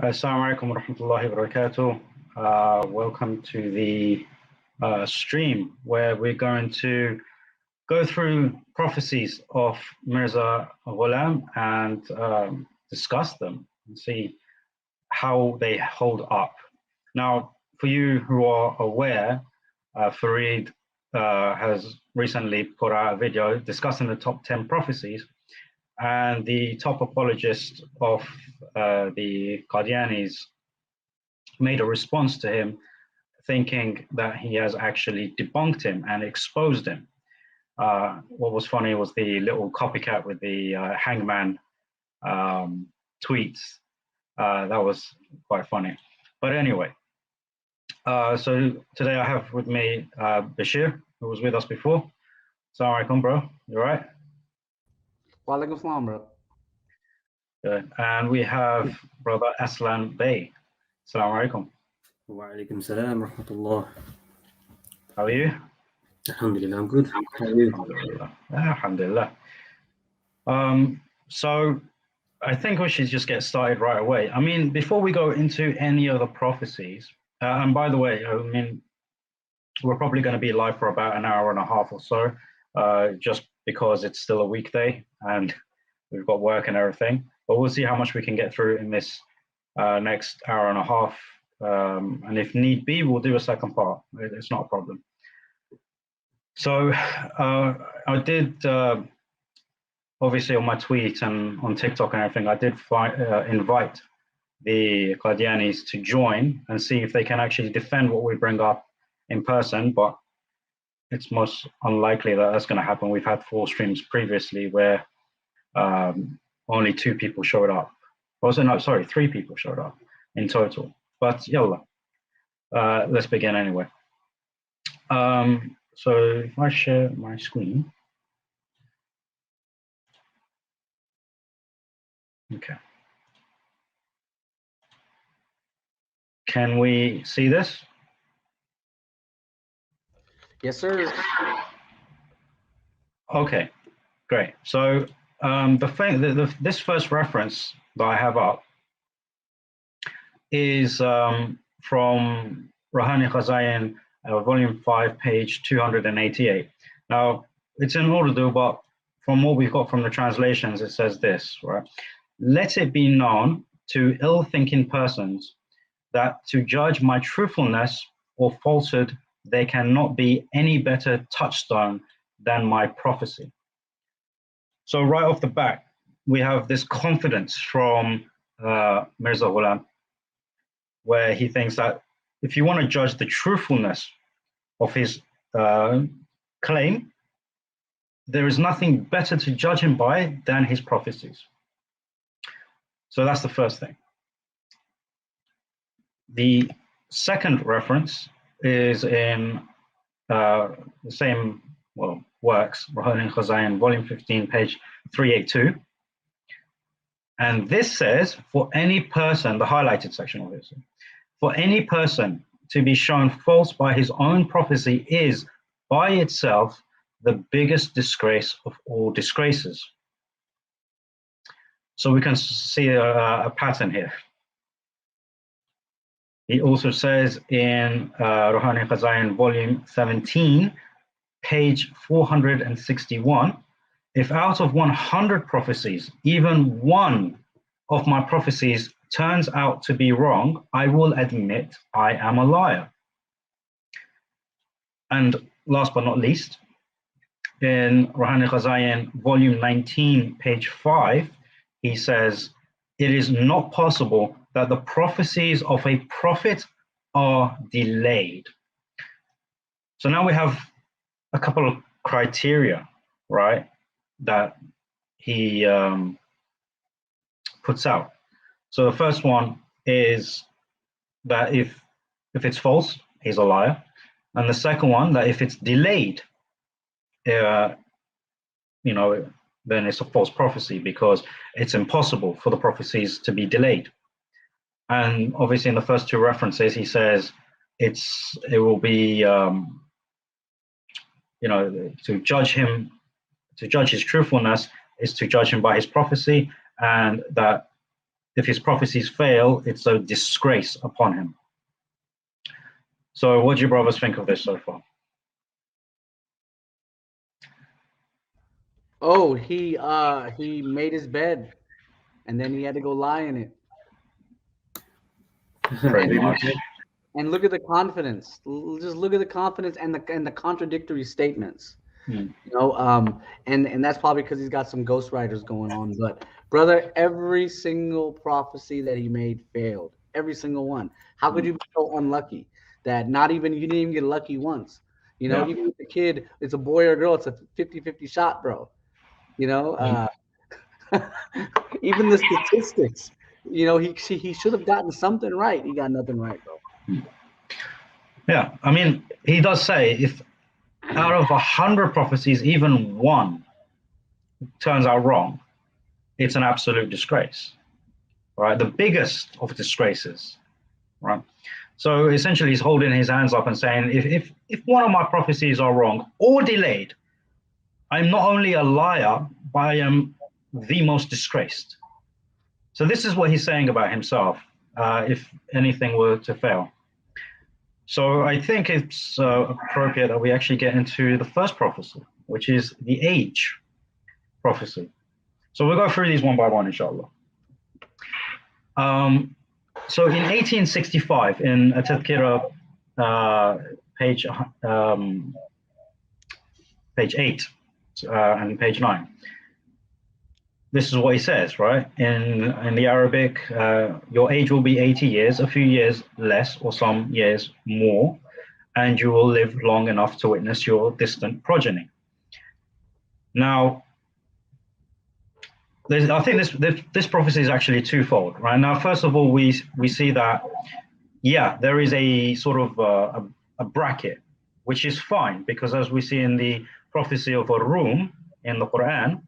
Assalamu alaikum wa rahmatullahi wa barakatuh. Welcome to the stream where we're going to go through prophecies of Mirza Ghulam and discuss them and see how they hold up. Now, for you who are aware, Fareed has recently put out a video discussing the top 10 prophecies, and the top apologist of the Qadianis made a response to him, thinking that he has actually debunked him and exposed him. What was funny was the little copycat with the hangman tweets. That was quite funny. But anyway, so today I have with me Bashir, who was with us before. Assalamu alaikum, bro. You all right? Wa alaikum salam, bro. Good. And we have brother Aslan Bey. Assalamu alaikum. Wa alaikum salam wa rahmatullah. How are you? Alhamdulillah, I'm good. How are you? Alhamdulillah. So I think we should just get started right away. I mean, before we go into any of the prophecies, and by the way, I mean, we're probably going to be live for about an hour and a half or so, just because it's still a weekday and we've got work and everything. But we'll see how much we can get through in this next hour and a half. And if need be, we'll do a second part. It's not a problem. So I did, obviously on my tweet and on TikTok and everything, I did invite the Qadianis to join and see if they can actually defend what we bring up in person, but it's most unlikely that that's going to happen. We've had 4 streams previously where only 2 people showed up. Also, no, sorry, 3 people showed up in total. But yallah, let's begin anyway. So if I share my screen. Okay. Can we see this? Yes, sir. Okay, great. So this first reference that I have up is from Ruhani Khazayan, volume 5, page 288. Now, it's in Urdu, but from what we've got from the translations, it says this, right? Let it be known to ill-thinking persons that to judge my truthfulness or falsehood, there cannot be any better touchstone than my prophecy. So right off the bat, we have this confidence from Mirza Ghulam, where he thinks that if you want to judge the truthfulness of his claim, there is nothing better to judge him by than his prophecies. So that's the first thing. The second reference is in the same, works, Ruhani Khazayan, volume 15, page 382. And this says, for any person, the highlighted section obviously, for any person to be shown false by his own prophecy is by itself the biggest disgrace of all disgraces. So we can see a pattern here. He also says in Ruhani Khazayan, volume 17, page 461, if out of 100 prophecies, even one of my prophecies turns out to be wrong, I will admit I am a liar. And last but not least, in Ruhani Khazayan, volume 19, page 5, he says, it is not possible that the prophecies of a prophet are delayed. So now we have a couple of criteria, right, that he puts out. So the first one is that if it's false, he's a liar. And the second one, that if it's delayed, then it's a false prophecy because it's impossible for the prophecies to be delayed. And obviously in the first 2 references, he says it will be, to judge his truthfulness is to judge him by his prophecy, and that if his prophecies fail, it's a disgrace upon him. So what do you brothers think of this so far? Oh, he made his bed, and then he had to go lie in it. Pretty much. And look at the confidence. Just look at the confidence and the contradictory statements. Mm. You know, and that's probably because he's got some ghostwriters going on. But brother, every single prophecy that he made failed. Every single one. How could you be so unlucky that you didn't even get lucky once? You know, even with the kid, it's a boy or a girl, it's a 50-50 shot, bro. You know, even the statistics. You know, he should have gotten something right. He got nothing right, bro. Yeah, I mean, he does say if out of 100 prophecies, even one turns out wrong, it's an absolute disgrace, right? The biggest of disgraces, right? So essentially, he's holding his hands up and saying, if one of my prophecies are wrong or delayed, I'm not only a liar, but I am the most disgraced. So this is what he's saying about himself, if anything were to fail. So I think it's appropriate that we actually get into the first prophecy, which is the age prophecy. So we'll go through these one by one, inshallah. So in 1865, in a Tadhkira, page 8 and page 9, this is what he says, right? In the Arabic, your age will be 80 years, a few years less or some years more, and you will live long enough to witness your distant progeny. Now, I think this prophecy is actually twofold, right? Now, first of all, we see that, yeah, there is a sort of a bracket, which is fine, because as we see in the prophecy of Rum in the Quran,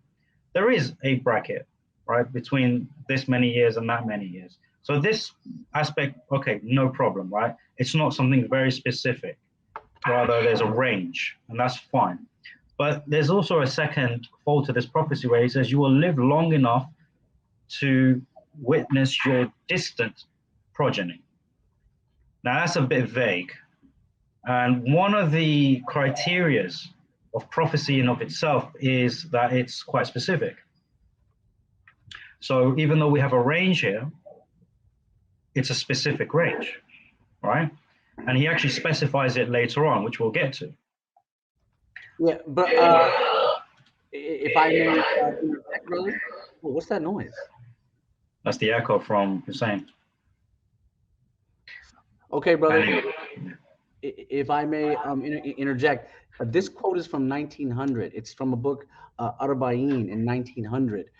there is a bracket, right, between this many years and that many years. So this aspect, okay, no problem, right? It's not something very specific. Rather, there's a range, and that's fine. But there's also a second fold to this prophecy where he says, you will live long enough to witness your distant progeny. Now, that's a bit vague. And one of the criterias of prophecy in of itself is that it's quite specific. So even though we have a range here, it's a specific range, right? And he actually specifies it later on, which we'll get to. Yeah, but if I may, brother, what's that noise? That's the echo from Hussein. Okay, brother. If I may interject, this quote is from 1900. It's from a book, Arba'in, in 1900.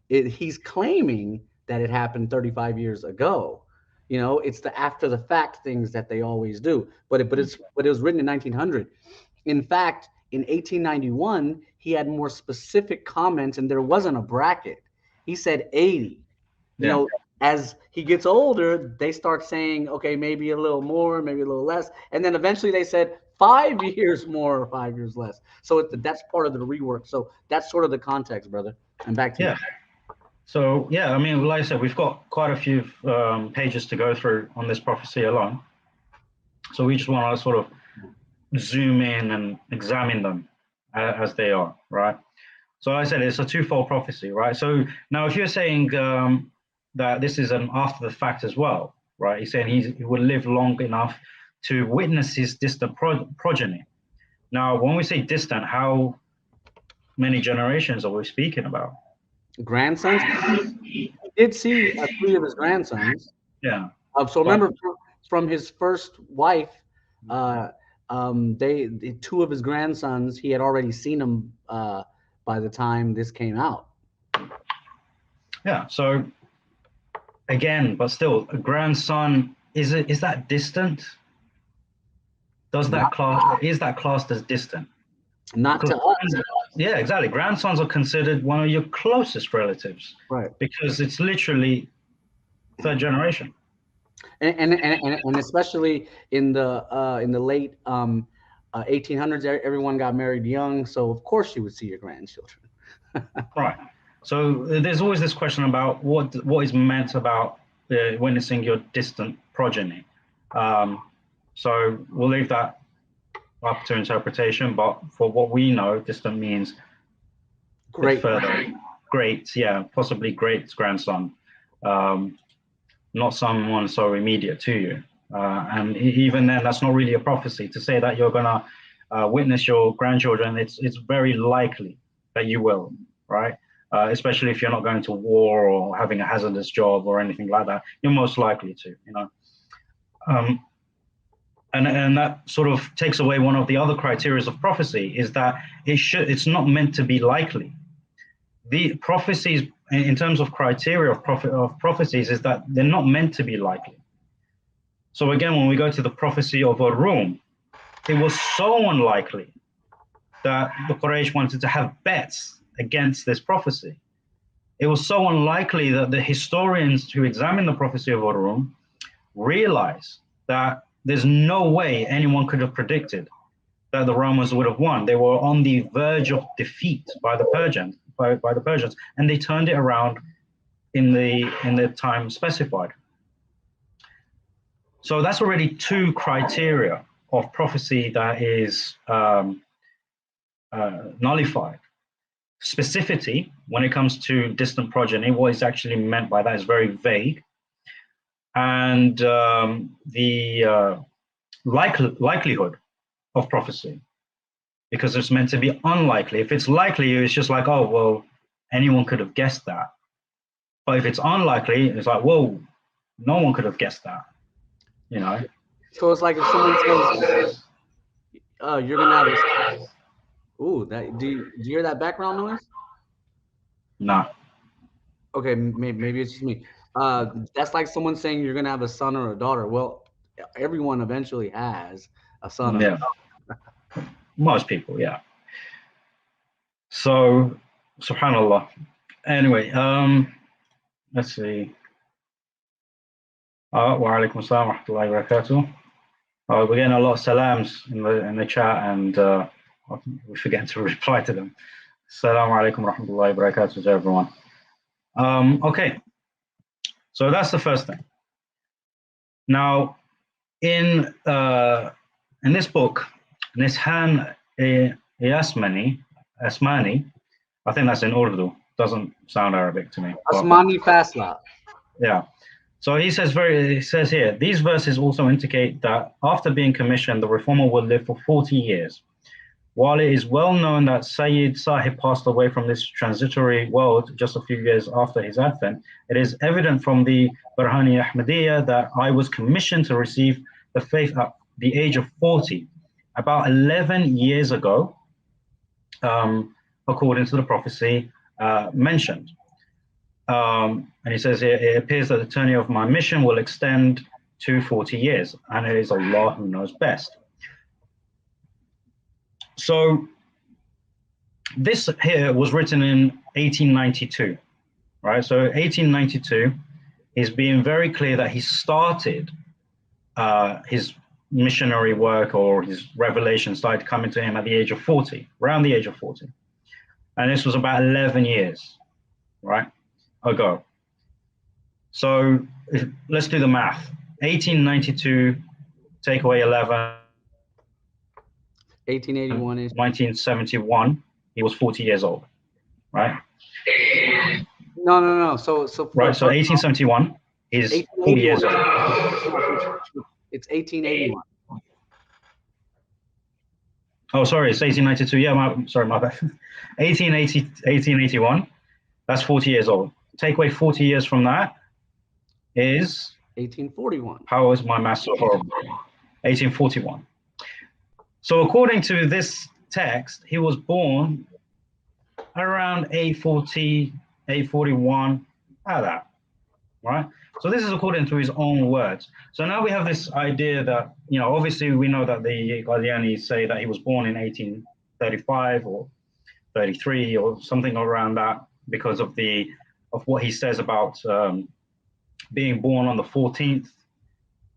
He's claiming that it happened 35 years ago. You know, it's the after the fact things that they always do. But it was written in 1900. In fact, in 1891, he had more specific comments, and there wasn't a bracket. He said 80. You know, as he gets older, they start saying, okay, maybe a little more, maybe a little less. And then eventually they said 5 years more or 5 years less. So that's part of the rework. So that's sort of the context, brother. And back to you. So, yeah, I mean, like I said, we've got quite a few pages to go through on this prophecy alone. So we just want to sort of zoom in and examine them as they are, right? So like I said, it's a twofold prophecy, right? So now if you're saying that this is an after the fact as well, right? He's saying he will live long enough to witness his distant progeny. Now, when we say distant, how many generations are we speaking about? Grandsons? He did see 3 of his grandsons. Yeah. So remember, from his first wife, 2 of his grandsons, he had already seen them by the time this came out. Yeah. So again, but still, a grandson, is that distant? Is that classed as distant? Not to us. Yeah, exactly. Grandsons are considered one of your closest relatives, right? Because it's literally third generation. And especially in the late 1800s, everyone got married young, so of course you would see your grandchildren. Right. So there's always this question about what is meant about witnessing your distant progeny. So we'll leave that up to interpretation, but for what we know, distant means Great. further. Great, yeah, possibly great grandson, not someone so immediate to you. And even then, that's not really a prophecy. To say that you're gonna witness your grandchildren, it's very likely that you will, right? Especially if you're not going to war or having a hazardous job or anything like that, you're most likely to, you know. And that sort of takes away one of the other criteria of prophecy, is that it's not meant to be likely. The prophecies, in terms of criteria of prophecies, is that they're not meant to be likely. So again, when we go to the prophecy of Rum, it was so unlikely that the Quraysh wanted to have bets against this prophecy. It was so unlikely that the historians who examine the prophecy of Rum realize that there's no way anyone could have predicted that the Romans would have won. They were on the verge of defeat by the Persians, by the Persians, and they turned it around in the time specified. So that's already two criteria of prophecy that is nullified. Specificity, when it comes to distant progeny, what is actually meant by that is very vague. And the likelihood of prophecy, because it's meant to be unlikely. If it's likely, it's just like, oh, well, anyone could have guessed that. But if it's unlikely, it's like, whoa, no one could have guessed that, you know? So it's like if someone says, you're gonna have this. Ooh, do you hear that background noise? No. Okay, maybe it's just me. That's like someone saying you're gonna have a son or a daughter. Well, everyone eventually has a son or a daughter. Most people, yeah. So, subhanallah. Anyway, let's see. Wa alaikum assalam wa rahmatullahi wa barakatuh. We're getting a lot of salams in the chat, and we forget to reply to them. Assalamu alaikum wa rahmatullahi wa barakatuh to everyone. Okay, so that's the first thing. Now, in this book, Nishan Asmani, I think that's in Urdu. Doesn't sound Arabic to me. Asmani Fasla. Yeah. So he says here, these verses also indicate that after being commissioned, the reformer will live for 40 years. While it is well known that Sayyid Sahib passed away from this transitory world just a few years after his advent, it is evident from the Burhani Ahmadiyya that I was commissioned to receive the faith at the age of 40, about 11 years ago, according to the prophecy mentioned. And he says here, it appears that the tenure of my mission will extend to 40 years, and it is Allah who knows best. So this here was written in 1892, right? So 1892, he's being very clear that he started his missionary work, or his revelation started coming to him at the age of 40, around the age of 40. And this was about 11 years, right, ago. So let's do the math. 1892, take away 11. 1881 is 1971. He was 40 years old, right? No. So right. So 1871 is 40 years old. It's 1881. Oh, sorry, it's 1892. Yeah, my bad. 1881. That's 40 years old. Take away 40 years from that is 1841. How is my math so horrible? 1841. So according to this text, he was born around 840, 841, like that, right? So this is according to his own words. So now we have this idea that, you know, obviously we know that the Qadianis say that he was born in 1835 or 33 or something around that, because of what he says about being born on the 14th.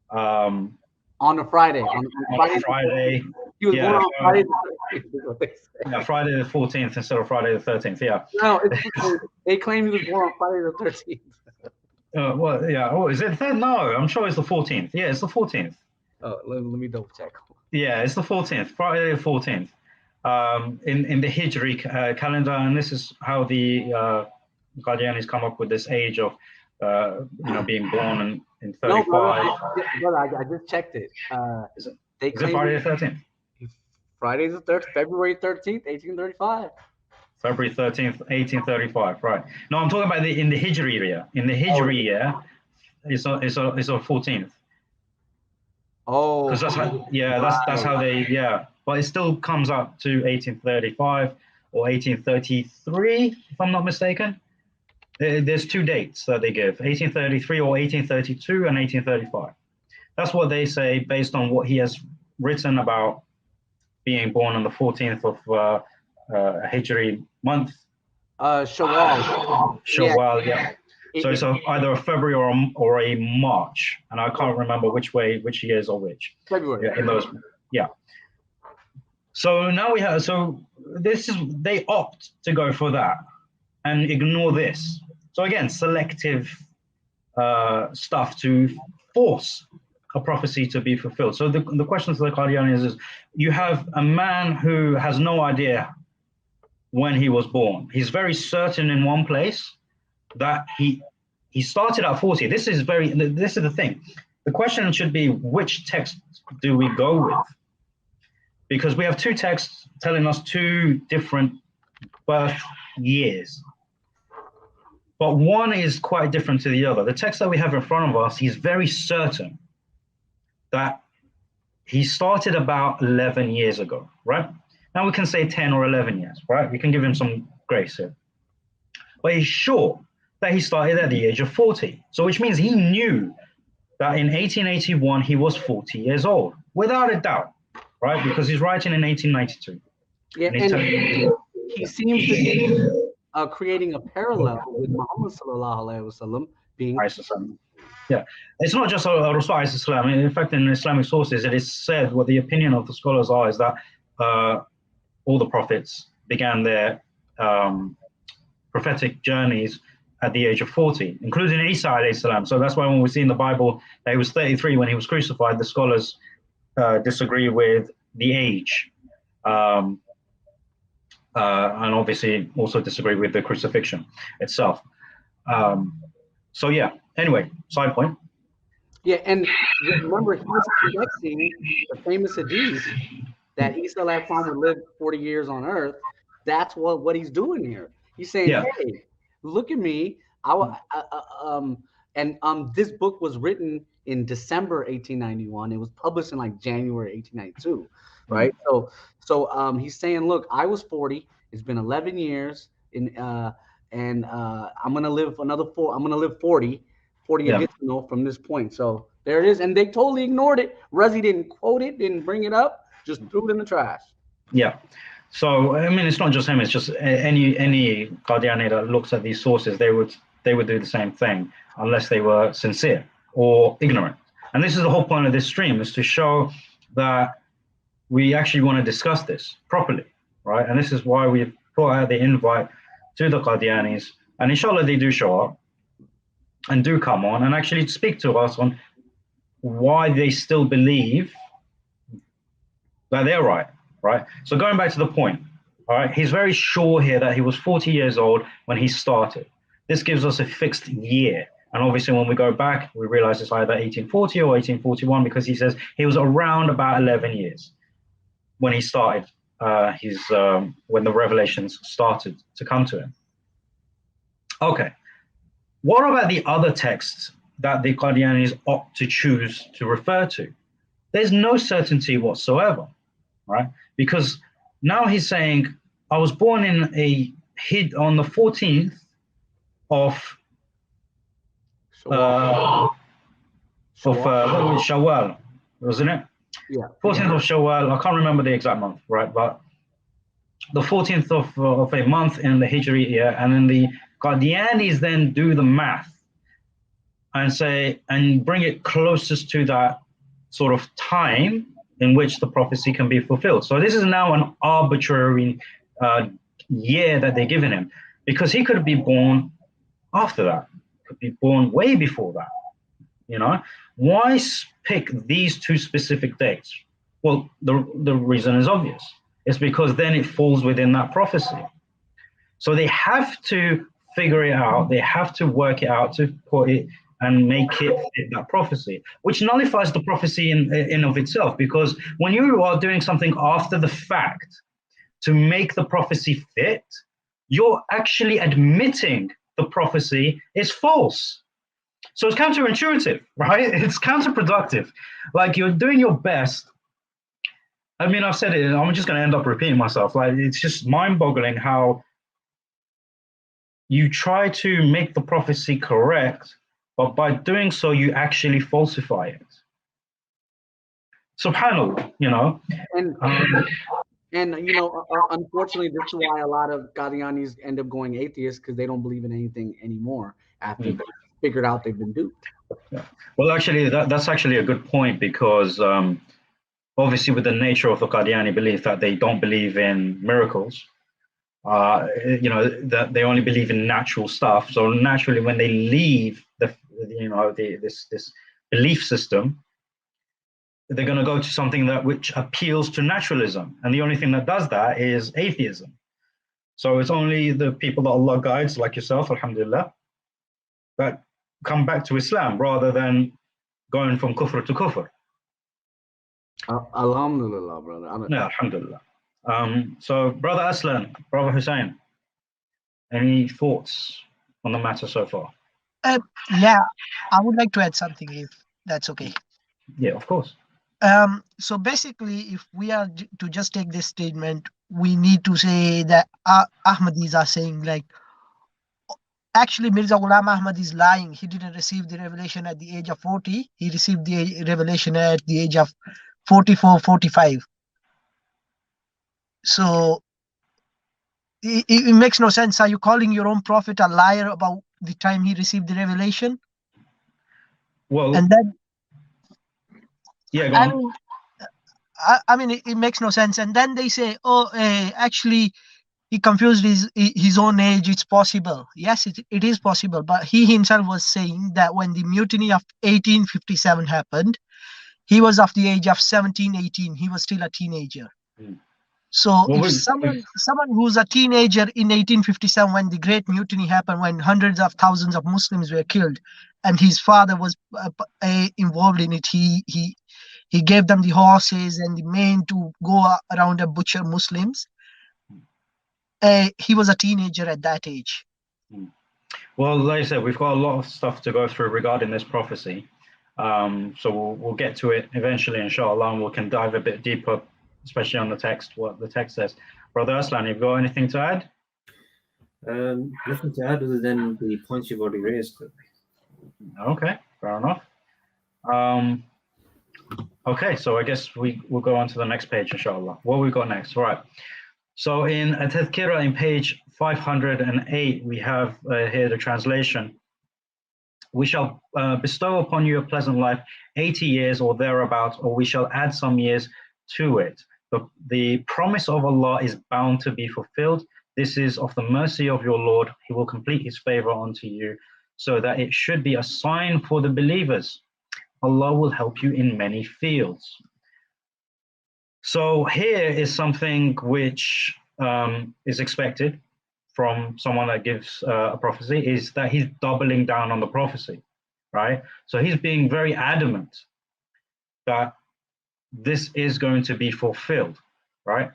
On a Friday. On a Friday. He was born on Friday the 13th, is what they say. Yeah, Friday the 14th instead of Friday the 13th. Yeah. No, they claim he was born on Friday the 13th. Well, yeah. Oh, is it the 3rd? No, I'm sure it's the 14th. Yeah, it's the 14th. Oh, let me double check. Yeah, it's the 14th, Friday the 14th, in the Hijri calendar, and this is how the Qadianis come up with this age of, being born in 35. No, brother, I just checked it. Is it They claim Friday the 13th? Friday the 3rd, February 13th, 1835. February 13th, 1835. Right. No, I'm talking about in the Hijri year. In the Hijri year, it's a 14th. Oh, Because that's how they, but it still comes up to 1835 or 1833, if I'm not mistaken. There's 2 dates that they give, 1833 or 1832 and 1835. That's what they say based on what he has written about being born on the 14th of Hijri month. Shawwal. Yeah. So it's either a February or a March, and I can't remember which years or which. February. Yeah, in those. Yeah. So now they opt to go for that and ignore this. So again, selective stuff to force a prophecy to be fulfilled. So the question to the Qadianis is, you have a man who has no idea when he was born. He's very certain in one place that he started at 40. This is the thing. The question should be, which text do we go with? Because we have 2 texts telling us 2 different birth years. But one is quite different to the other. The text that we have in front of us, he's very certain that he started about 11 years ago, right? Now we can say 10 or 11 years, right? We can give him some grace here. But he's sure that he started at the age of 40. So which means he knew that in 1881, he was 40 years old, without a doubt, right? Because he's writing in 1892. Yeah, and he seems to be creating a parallel with Muhammad sallallahu alaihi wasallam being. Yeah, it's not just Rasul Islam. In fact, in Islamic sources, it is said what the opinion of the scholars are is that all the prophets began their prophetic journeys at the age of 40, including Isa alayhi salam. So that's why when we see in the Bible that he was 33 when he was crucified, the scholars disagree with the age, and obviously also disagree with the crucifixion itself. So yeah, anyway, side point. Yeah, and remember, he was connecting the famous hadith that Isa alayhi salam would live 40 years on earth. That's what he's doing here. He's saying, hey, look at me. This book was written in December 1891. It was published in like January 1892, right? So he's saying, look, I was 40. It's been 11 years, and I'm gonna live another 4. I'm gonna live 40 additional from this point. So there it is, and they totally ignored it. Razi didn't quote it, didn't bring it up, just threw it in the trash. Yeah. So I mean, it's not just him. It's just any Qadiani that looks at these sources, they would do the same thing unless they were sincere or ignorant. And this is the whole point of this stream, is to show that we actually want to discuss this properly, right? And this is why we've put out the invite to the Qadianis, and inshallah they do show up and do come on and actually speak to us on why they still believe that they're right. Right. So going back to the point, all right, he's very sure here that he was 40 years old when he started. This gives us a fixed year. And obviously, when we go back, we realize it's either 1840 or 1841, because he says he was around about 11 years when he started when the revelations started to come to him. Okay. What about the other texts that the Qadianis opt to choose to refer to? There's no certainty whatsoever. Right? Because now he's saying, I was born on the 14th of Shawwal, wasn't it? Yeah. 14th of Shawwal. I can't remember the exact month, right? But the 14th of a month in the Hijri year, and then the Qadianis then do the math and say, and bring it closest to that sort of time in which the prophecy can be fulfilled. So this is now an arbitrary year that they're giving him, because he could be born after that, could be born way before that. You know, why pick these two specific dates? Well, the reason is obvious. It's because then it falls within that prophecy. So they have to figure it out. They have to work it out to put it and make it fit that prophecy, which nullifies the prophecy in of itself. Because when you are doing something after the fact to make the prophecy fit, you're actually admitting the prophecy is false. So it's counterintuitive, right? It's counterproductive. Like, you're doing your best. I mean, I've said it, I'm just going to end up repeating myself. Like, it's just mind-boggling how you try to make the prophecy correct, but by doing so, you actually falsify it. Subhanallah, you know. And you know, unfortunately, this is why a lot of Qadianis end up going atheist, because they don't believe in anything anymore after they figured out they've been duped. Yeah. Well, actually, that's actually a good point, because obviously with the nature of the Qadiani belief that they don't believe in miracles, you know, that they only believe in natural stuff. So naturally, when they leave this belief system, they're going to go to something which appeals to naturalism, and the only thing that does that is atheism. So it's only the people that Allah guides, like yourself, alhamdulillah, that come back to Islam rather than going from kufr to kufr. Alhamdulillah, brother. Yeah, alhamdulillah. So, Brother Aslan, Brother Hussein, any thoughts on the matter so far? Yeah, I would like to add something, if that's okay. Yeah, of course. So basically, if we are to just take this statement, we need to say that Ahmadis are saying, like, actually Mirza Ghulam Ahmad is lying. He didn't receive the revelation at the age of 40. He received the revelation at the age of 44, 45. So it makes no sense. Are you calling your own prophet a liar about the time he received the revelation? Well, and then yeah, go on. I mean, it makes no sense. And then they say, oh, actually, he confused his own age. It's possible. Yes, it is possible. But he himself was saying that when the mutiny of 1857 happened, he was of the age of 17, 18. He was still a teenager. So Well, if someone who's a teenager in 1857, when the Great Mutiny happened, when hundreds of thousands of Muslims were killed, and his father was involved in it, he gave them the horses and the men to go around and butcher Muslims. He was a teenager at that age. Well, like I said, we've got a lot of stuff to go through regarding this prophecy. So we'll get to it eventually, inshallah, and we can dive a bit deeper, especially on the text, what the text says. Brother Aslan, have you got anything to add? Nothing to add other than the points you've already raised. Okay, fair enough. Okay, so I guess we'll go on to the next page, inshallah. What we got next? All right. So in At-Tadhkira, in page 508, we have here the translation. We shall bestow upon you a pleasant life, 80 years or thereabouts, or we shall add some years to it. The promise of Allah is bound to be fulfilled. This is of the mercy of your Lord. He will complete his favor unto you, so that it should be a sign for the believers. Allah will help you in many fields. So here is something which is expected from someone that gives a prophecy, is that he's doubling down on the prophecy, right? So he's being very adamant that this is going to be fulfilled, right?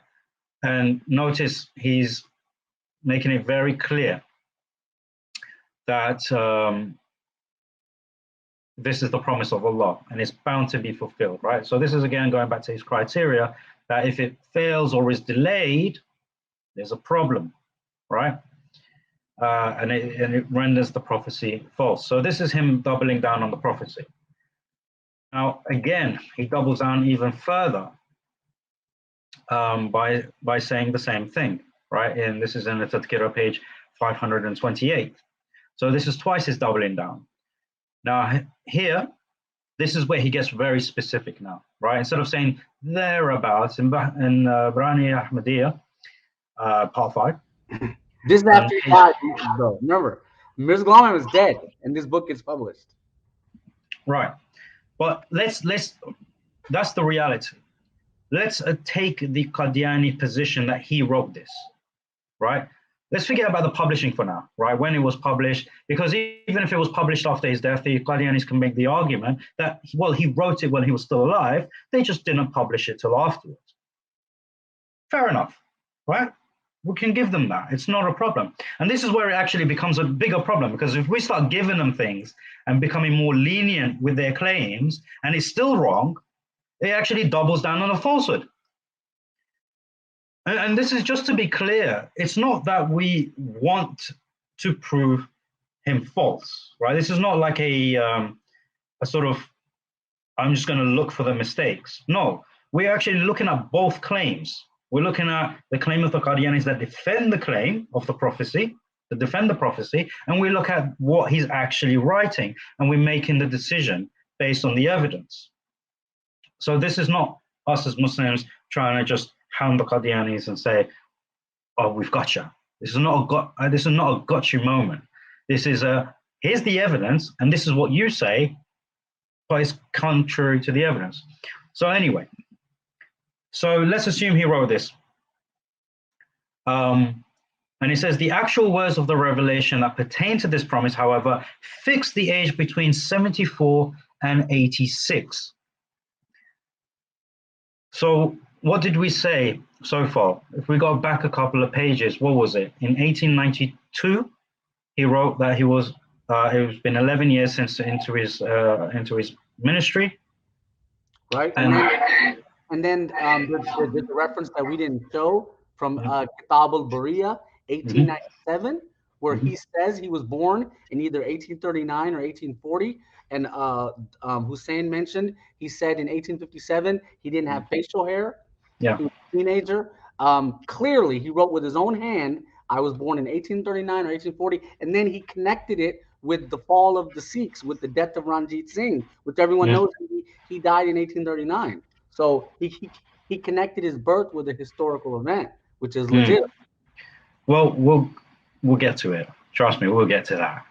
And notice he's making it very clear that this is the promise of Allah and it's bound to be fulfilled, right? So this is again going back to his criteria that if it fails or is delayed, there's a problem, right? And it renders the prophecy false. So this is him doubling down on the prophecy. Now, again, he doubles down even further by saying the same thing, right? And this is in the Tadhkira page 528. So this is twice his doubling down. Now, here, this is where he gets very specific now, right? Instead of saying thereabouts in Brani Ahmadiyya, part 5. This is after he died, though. Remember, Mirza Ghulam was dead, and this book gets published. Right. But that's the reality. Let's take the Qadiani position that he wrote this, right? Let's forget about the publishing for now, right? When it was published, because even if it was published after his death, the Qadianis can make the argument that, well, he wrote it when he was still alive. They just didn't publish it till afterwards. Fair enough, right? We can give them that. It's not a problem. And this is where it actually becomes a bigger problem, because if we start giving them things and becoming more lenient with their claims, and it's still wrong, it actually doubles down on a falsehood. And this is just to be clear. It's not that we want to prove him false, right? This is not like a sort of, I'm just going to look for the mistakes. No, we're actually looking at both claims. We're looking at the claim of the Qadianis that defend the claim of the prophecy, that defend the prophecy, and we look at what he's actually writing, and we're making the decision based on the evidence. So this is not us as Muslims trying to just hound the Qadianis and say, "Oh, we've got you." This is not a got you moment. This is here's the evidence, and this is what you say, but it's contrary to the evidence. So anyway, so let's assume he wrote this. And he says, the actual words of the revelation that pertain to this promise, however, fix the age between 74 and 86. So what did we say so far? If we go back a couple of pages, what was it? In 1892, he wrote that it's been 11 years since into his ministry. Right. And then there's a reference that we didn't show from Kitab al-Bariya, 1897, where he says he was born in either 1839 or 1840. And Hussein mentioned, he said in 1857, he didn't have facial hair. Yeah. He was a teenager. Clearly, he wrote with his own hand, I was born in 1839 or 1840. And then he connected it with the fall of the Sikhs, with the death of Ranjit Singh, which everyone knows he died in 1839. So he connected his birth with a historical event, which is legit. Well, we'll get to it. Trust me, we'll get to that.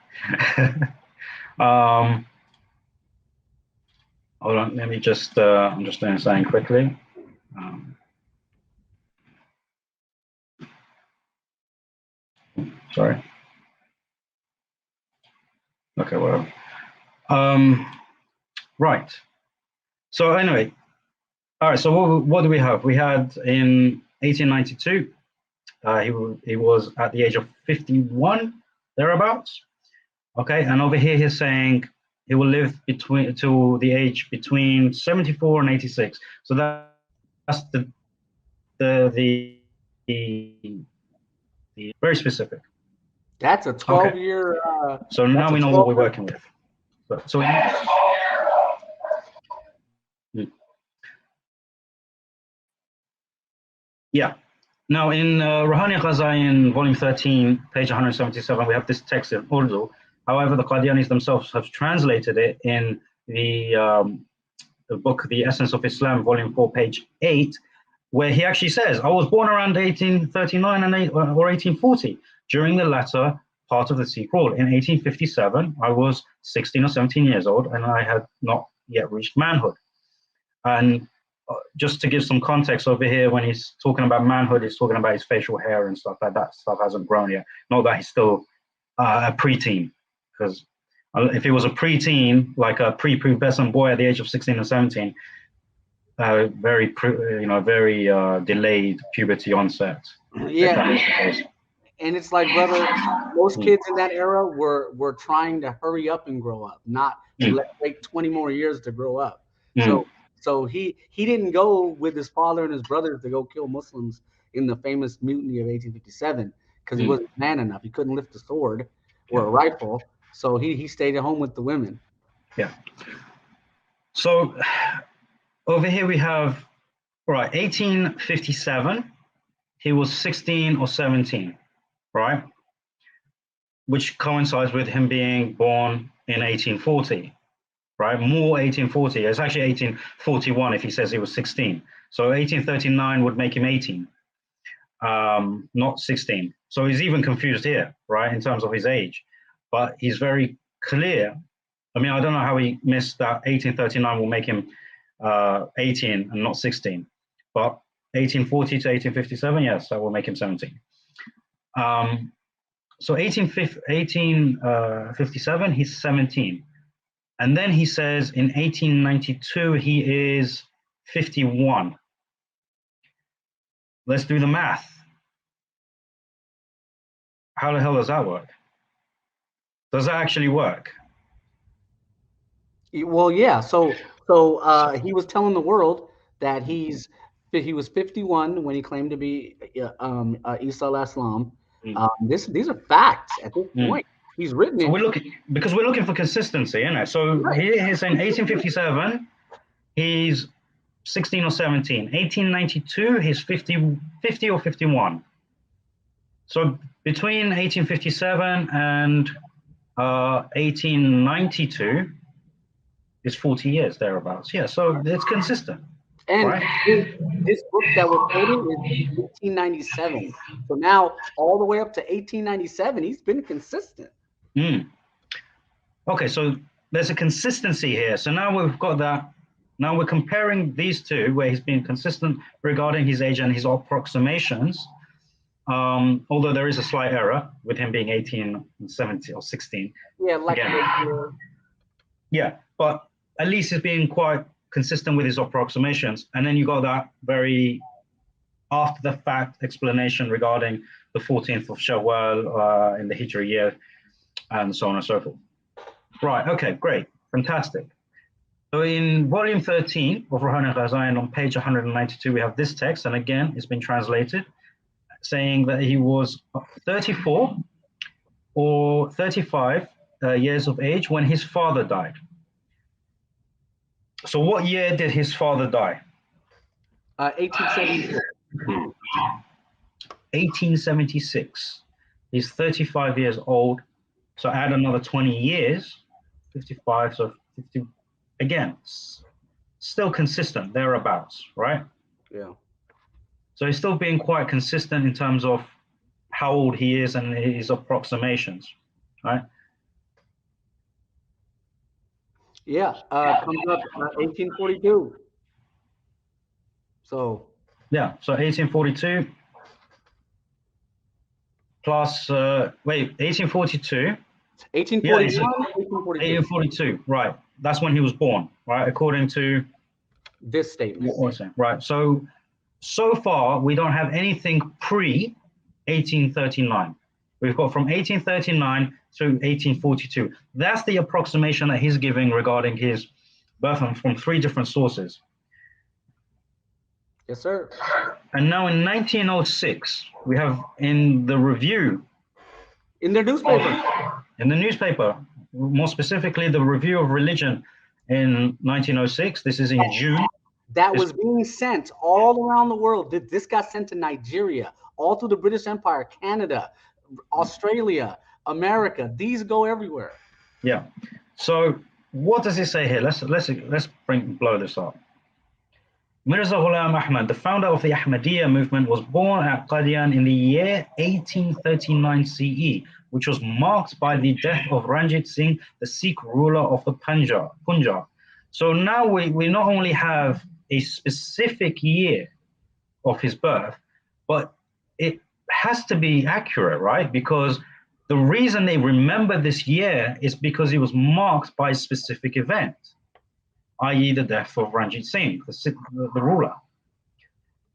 Hold on, let me just. I'm just doing something quickly. Sorry. Okay, well. Right. So anyway, all right. So what do we have? We had in 1892. He was at the age of 51, thereabouts. Okay, and over here he's saying he will live to the age between 74 and 86. So that's the very specific. That's a 12-year. So now we know what we're working with. So yeah. Now in Ruhani Ghazai in volume 13, page 177, we have this text in Urdu. However, the Qadianis themselves have translated it in the book, The Essence of Islam, volume 4, page 8, where he actually says, I was born around 1839 or 1840, during the latter part of the Sikh rule. In 1857, I was 16 or 17 years old, and I had not yet reached manhood. And just to give some context over here, when he's talking about manhood, he's talking about his facial hair and stuff like that. Stuff hasn't grown yet. Not that he's still a preteen, because if he was a preteen, like a prepubescent boy at the age of 16 or 17, very delayed puberty onset. Yeah. And it's like, brother, most kids in that era were trying to hurry up and grow up, not wait 20 more years to grow up. So he didn't go with his father and his brothers to go kill Muslims in the famous mutiny of 1857 because he wasn't man enough. He couldn't lift a sword or a rifle. So he stayed at home with the women. Yeah. So over here we have, 1857, he was 16 or 17, right? Which coincides with him being born in 1840. right? More 1840. It's actually 1841 if he says he was 16. So 1839 would make him 18, not 16. So he's even confused here, right, in terms of his age. But he's very clear. I mean, I don't know how he missed that 1839 will make him 18 and not 16. But 1840 to 1857, yes, that will make him 17. So 1857, he's 17. And then he says in 1892, he is 51. Let's do the math. How the hell does that work? Does that actually work? Well, yeah. So he was telling the world that he was 51 when he claimed to be Isa al-Islam. These are facts at this point. He's written it. We're looking for consistency, you know. So Right. he's in 1857, he's 16 or 17. 1892, he's 50 or 51. So between 1857 and 1892 is 40 years thereabouts. Yeah, so it's consistent. And right? this book that we're quoting is 1897. So now all the way up to 1897, he's been consistent. Okay, so there's a consistency here. So now we've got that. Now we're comparing these two, where he's been consistent regarding his age and his approximations. Although there is a slight error with him being 18 and 17 or 16. Yeah, like yeah, but at least he's being quite consistent with his approximations. And then you got that very after the fact explanation regarding the 14th of Shawwal in the Hijri year, and so on and so forth. Right, okay, great, fantastic. So in volume 13 of Ruhani Ghazain on page 192, we have this text, and again, it's been translated, saying that he was 34 or 35 years of age when his father died. So what year did his father die? 1876. 1876. He's 35 years old. So add another 20 years, 55, so 50, again, still consistent, thereabouts, right? Yeah. So he's still being quite consistent in terms of how old he is and his approximations, right? Yeah, comes up 1842. So. Yeah, so 1842 plus, 1842. 1841, yeah, 1842, right. That's when he was born, right? According to this statement. What was it? Right. So far, we don't have anything pre-1839. We've got from 1839 to 1842. That's the approximation that he's giving regarding his birth from 3 different sources. Yes, sir. And now in 1906, we have in the review. In the newspaper. In the newspaper, more specifically, the Review of Religion in 1906. This is in June. That was being sent all around the world. This got sent to Nigeria, all through the British Empire, Canada, Australia, America. These go everywhere. Yeah. So what does it say here? Let's blow this up. Mirza Ghulam Ahmad, the founder of the Ahmadiyya movement, was born at Qadian in the year 1839 CE, which was marked by the death of Ranjit Singh, the Sikh ruler of the Punjab. So now we not only have a specific year of his birth, but it has to be accurate, right? Because the reason they remember this year is because it was marked by a specific event, i.e. the death of Ranjit Singh, the ruler.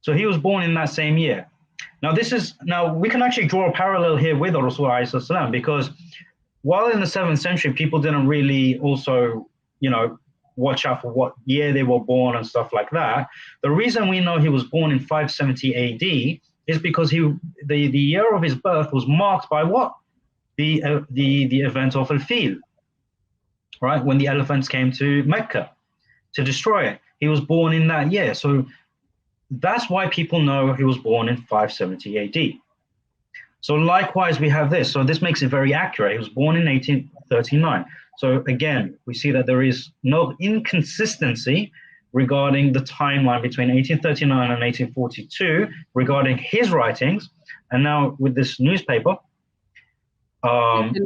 So he was born in that same year. Now we can actually draw a parallel here with Rasulullah, because while in the 7th century, people didn't really also, watch out for what year they were born and stuff like that. The reason we know he was born in 570 AD is because the year of his birth was marked by what? The event of Al-Fil, right? When the elephants came to Mecca to destroy it. He was born in that year. So that's why people know he was born in 570 AD. So likewise, we have this. So this makes it very accurate. He was born in 1839. So again, we see that there is no inconsistency regarding the timeline between 1839 and 1842 regarding his writings. And now with this newspaper, Let me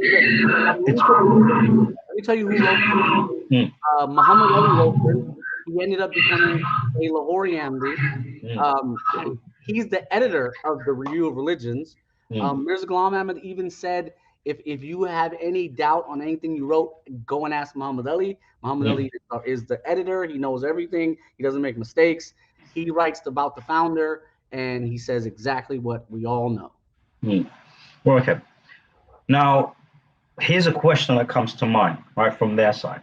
tell you who wrote it. Muhammad Ali wrote it. He ended up becoming a Lahori Ahmadi. He's the editor of the Review of Religions. Mirza Ghulam Ahmad even said, if you have any doubt on anything you wrote, go and ask Muhammad Ali. Muhammad Ali is the editor. He knows everything. He doesn't make mistakes. He writes about the founder, and he says exactly what we all know. Well, okay. Now, here's a question that comes to mind, right, from their side.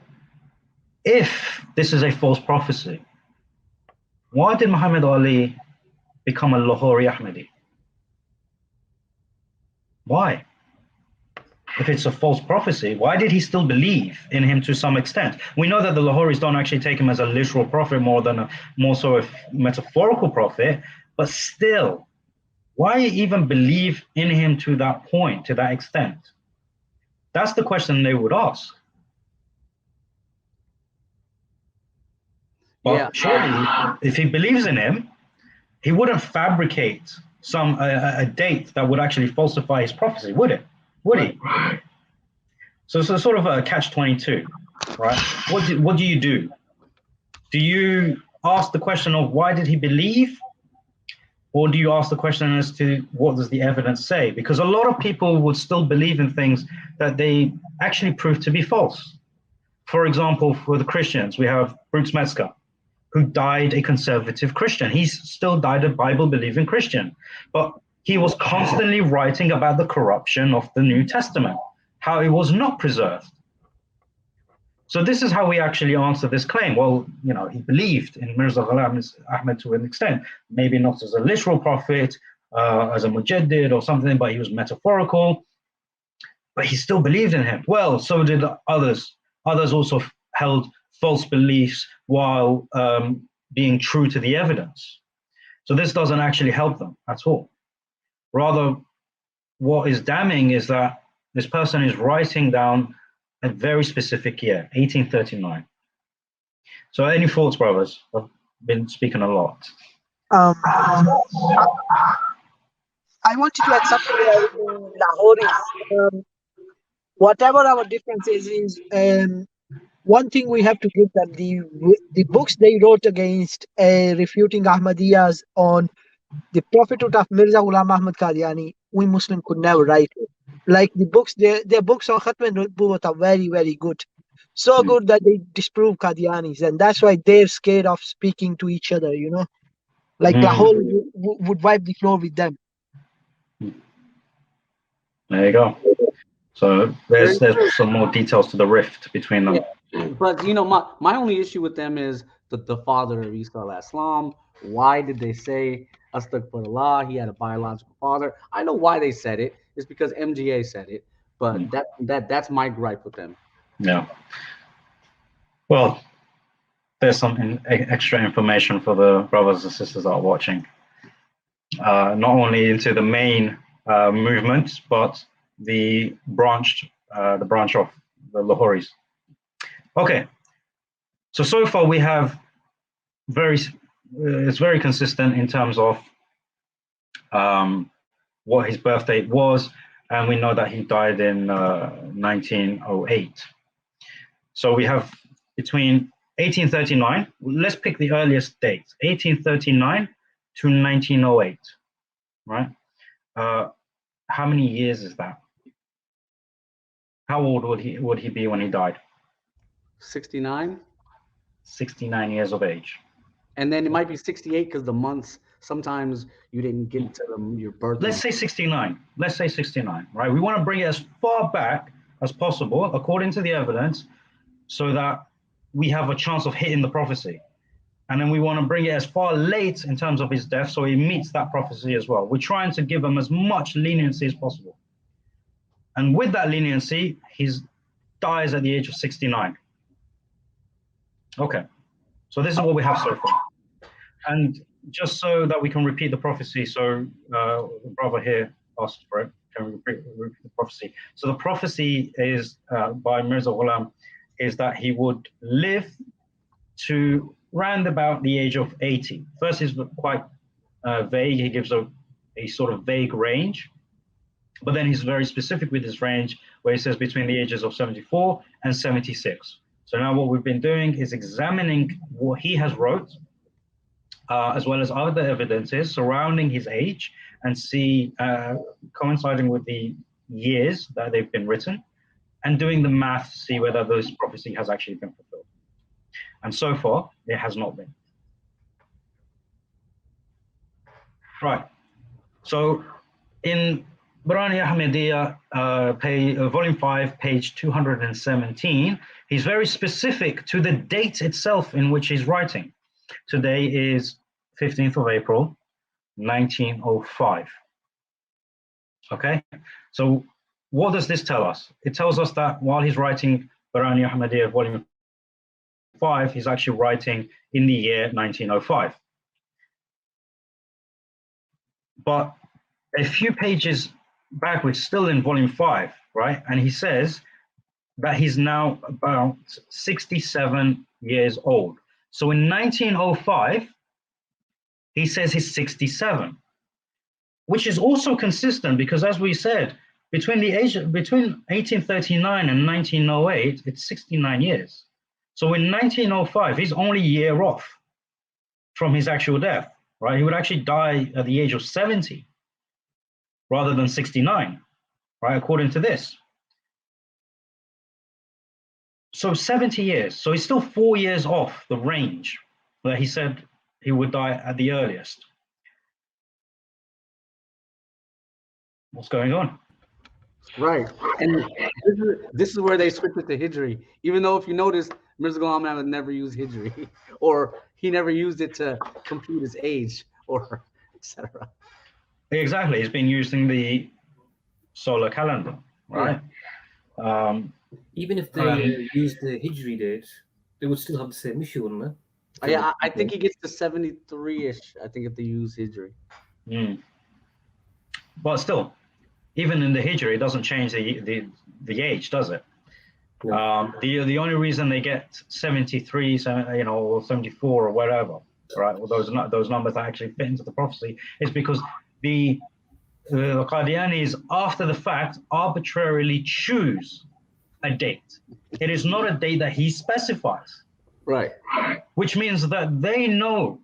If this is a false prophecy, why did Muhammad Ali become a Lahori Ahmadi? Why? If it's a false prophecy, why did he still believe in him to some extent? We know that the Lahoris don't actually take him as a literal prophet, more so a metaphorical prophet, but still, why even believe in him to that point, to that extent? That's the question they would ask. But surely, if he believes in him, he wouldn't fabricate a date that would actually falsify his prophecy, would it? Would he? So it's a sort of a catch-22, right? What do you do? Do you ask the question of why did he believe? Or do you ask the question as to what does the evidence say? Because a lot of people would still believe in things that they actually prove to be false. For example, for the Christians, we have Bruce Metzger, who died a conservative Christian. He still died a Bible-believing Christian, but he was constantly writing about the corruption of the New Testament, how it was not preserved. So this is how we actually answer this claim. Well, you know, he believed in Mirza Ghulam Ahmad to an extent, maybe not as a literal prophet, as a mujaddid or something, but he was metaphorical, but he still believed in him. Well, so did others. Others also held false beliefs while being true to the evidence. So this doesn't actually help them at all. Rather, what is damning is that this person is writing down a very specific year, 1839. So any thoughts, brothers? I've been speaking a lot. I wanted to add something regarding Lahoris. Whatever our differences is, one thing we have to give them, the books they wrote against refuting Ahmadiyyas on the prophethood of Mirza Ghulam Ahmad Qadiani, we Muslim could never write it. Like the books, their books on Khatm and Nubuwwat are very, very good. So good that they disprove Qadianis, and that's why they're scared of speaking to each other, you know? Like Lahore would wipe the floor with them. There you go. So there's some more details to the rift between them. Yeah. But you know, my only issue with them is the father of Isa al-Islam. Why did they say Astaghfirullah? He had a biological father. I know why they said it. It's because MGA said it. But that's my gripe with them. Yeah. Well, there's some extra information for the brothers and sisters that are watching. Not only into the main movement, but the branch of the Lahoris. Okay. So far we have it's very consistent in terms of what his birth date was, and we know that he died in 1908. So we have between 1839, let's pick the earliest date, 1839 to 1908, right? How many years is that? How old would he be when he died? 69. 69 years of age. And then it might be 68 because the months, sometimes you didn't get to your birthday. Let's say 69. Let's say 69, right? We want to bring it as far back as possible, according to the evidence, so that we have a chance of hitting the prophecy. And then we want to bring it as far late in terms of his death, so he meets that prophecy as well. We're trying to give him as much leniency as possible. And with that leniency, he dies at the age of 69. Okay, so this is what we have so far. And just so that we can repeat the prophecy, so the brother here asked for it. the prophecy. So the prophecy is by Mirza Ghulam is that he would live to round about the age of 80. First is quite vague. He gives a sort of vague range, but then he's very specific with his range, where he says between the ages of 74 and 76. So now what we've been doing is examining what he has wrote, as well as other evidences surrounding his age, and see coinciding with the years that they've been written, and doing the math to see whether this prophecy has actually been fulfilled. And so far, it has not been. Right. So in Barani Ahmadiyya, volume 5, page 217, he's very specific to the date itself in which he's writing. Today is 15th of April, 1905. Okay, so what does this tell us? It tells us that while he's writing Barani Ahmadiyya, volume 5, he's actually writing in the year 1905. But a few pages backwards, still in volume 5, right? And he says that he's now about 67 years old. So in 1905, he says he's 67, which is also consistent because, as we said, between 1839 and 1908, it's 69 years. So in 1905, he's only a year off from his actual death, right? He would actually die at the age of 70 rather than 69, right? According to this. So 70 years. So he's still 4 years off the range that he said he would die at the earliest. What's going on? Right, and this is where they switched it to Hijri. Even though, if you notice, Mirza Ghulam Ahmad never used Hijri, or he never used it to compute his age, or etc. Exactly, he's been using the solar calendar, right? Yeah. Even if they use the Hijri date, they would still have the same issue, wouldn't they? Yeah, I think he gets to 73-ish. I think if they use Hijri. But still, even in the Hijri, it doesn't change the age, does it? No. The only reason they get 73, or 74 or whatever, right? Well, those numbers that actually fit into the prophecy is because the Qadianis, after the fact, arbitrarily choose a date. It is not a date that he specifies. Right. Which means that they know,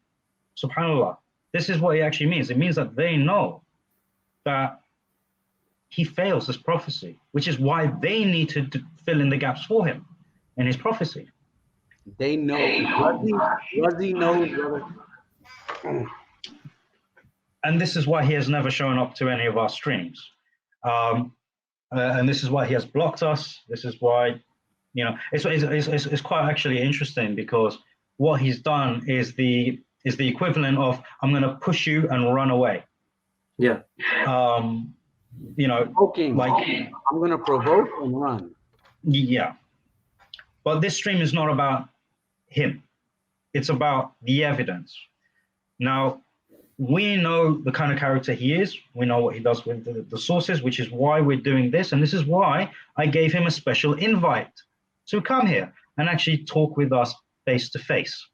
subhanAllah, this is what it actually means. It means that they know that he fails this prophecy, which is why they need to fill in the gaps for him in his prophecy. They know. Razi knows, brother. And this is why he has never shown up to any of our streams. And this is why he has blocked us. This is why, it's quite actually interesting, because what he's done is the equivalent of, I'm going to push you and run away. Yeah. Provoking. Like, I'm going to provoke and run. Yeah. But this stream is not about him. It's about the evidence. Now, we know the kind of character he is. We know what he does with the sources, which is why we're doing this. And this is why I gave him a special invite to come here and actually talk with us face to face.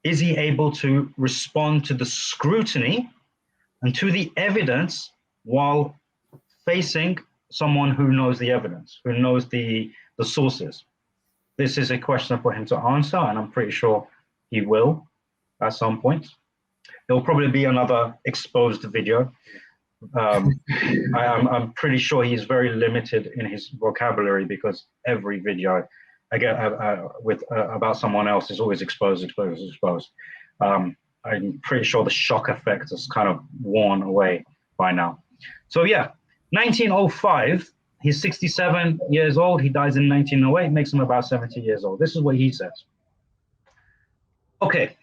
Is he able to respond to the scrutiny and to the evidence while facing someone who knows the evidence, who knows the sources? This is a question for him to answer, and I'm pretty sure he will at some point. It'll probably be another exposed video. I'm pretty sure he's very limited in his vocabulary, because every video I get about someone else is always exposed. I'm pretty sure the shock effect is kind of worn away by now. So yeah, 1905, he's 67 years old. He dies in 1908, makes him about 70 years old. This is what he says. Okay.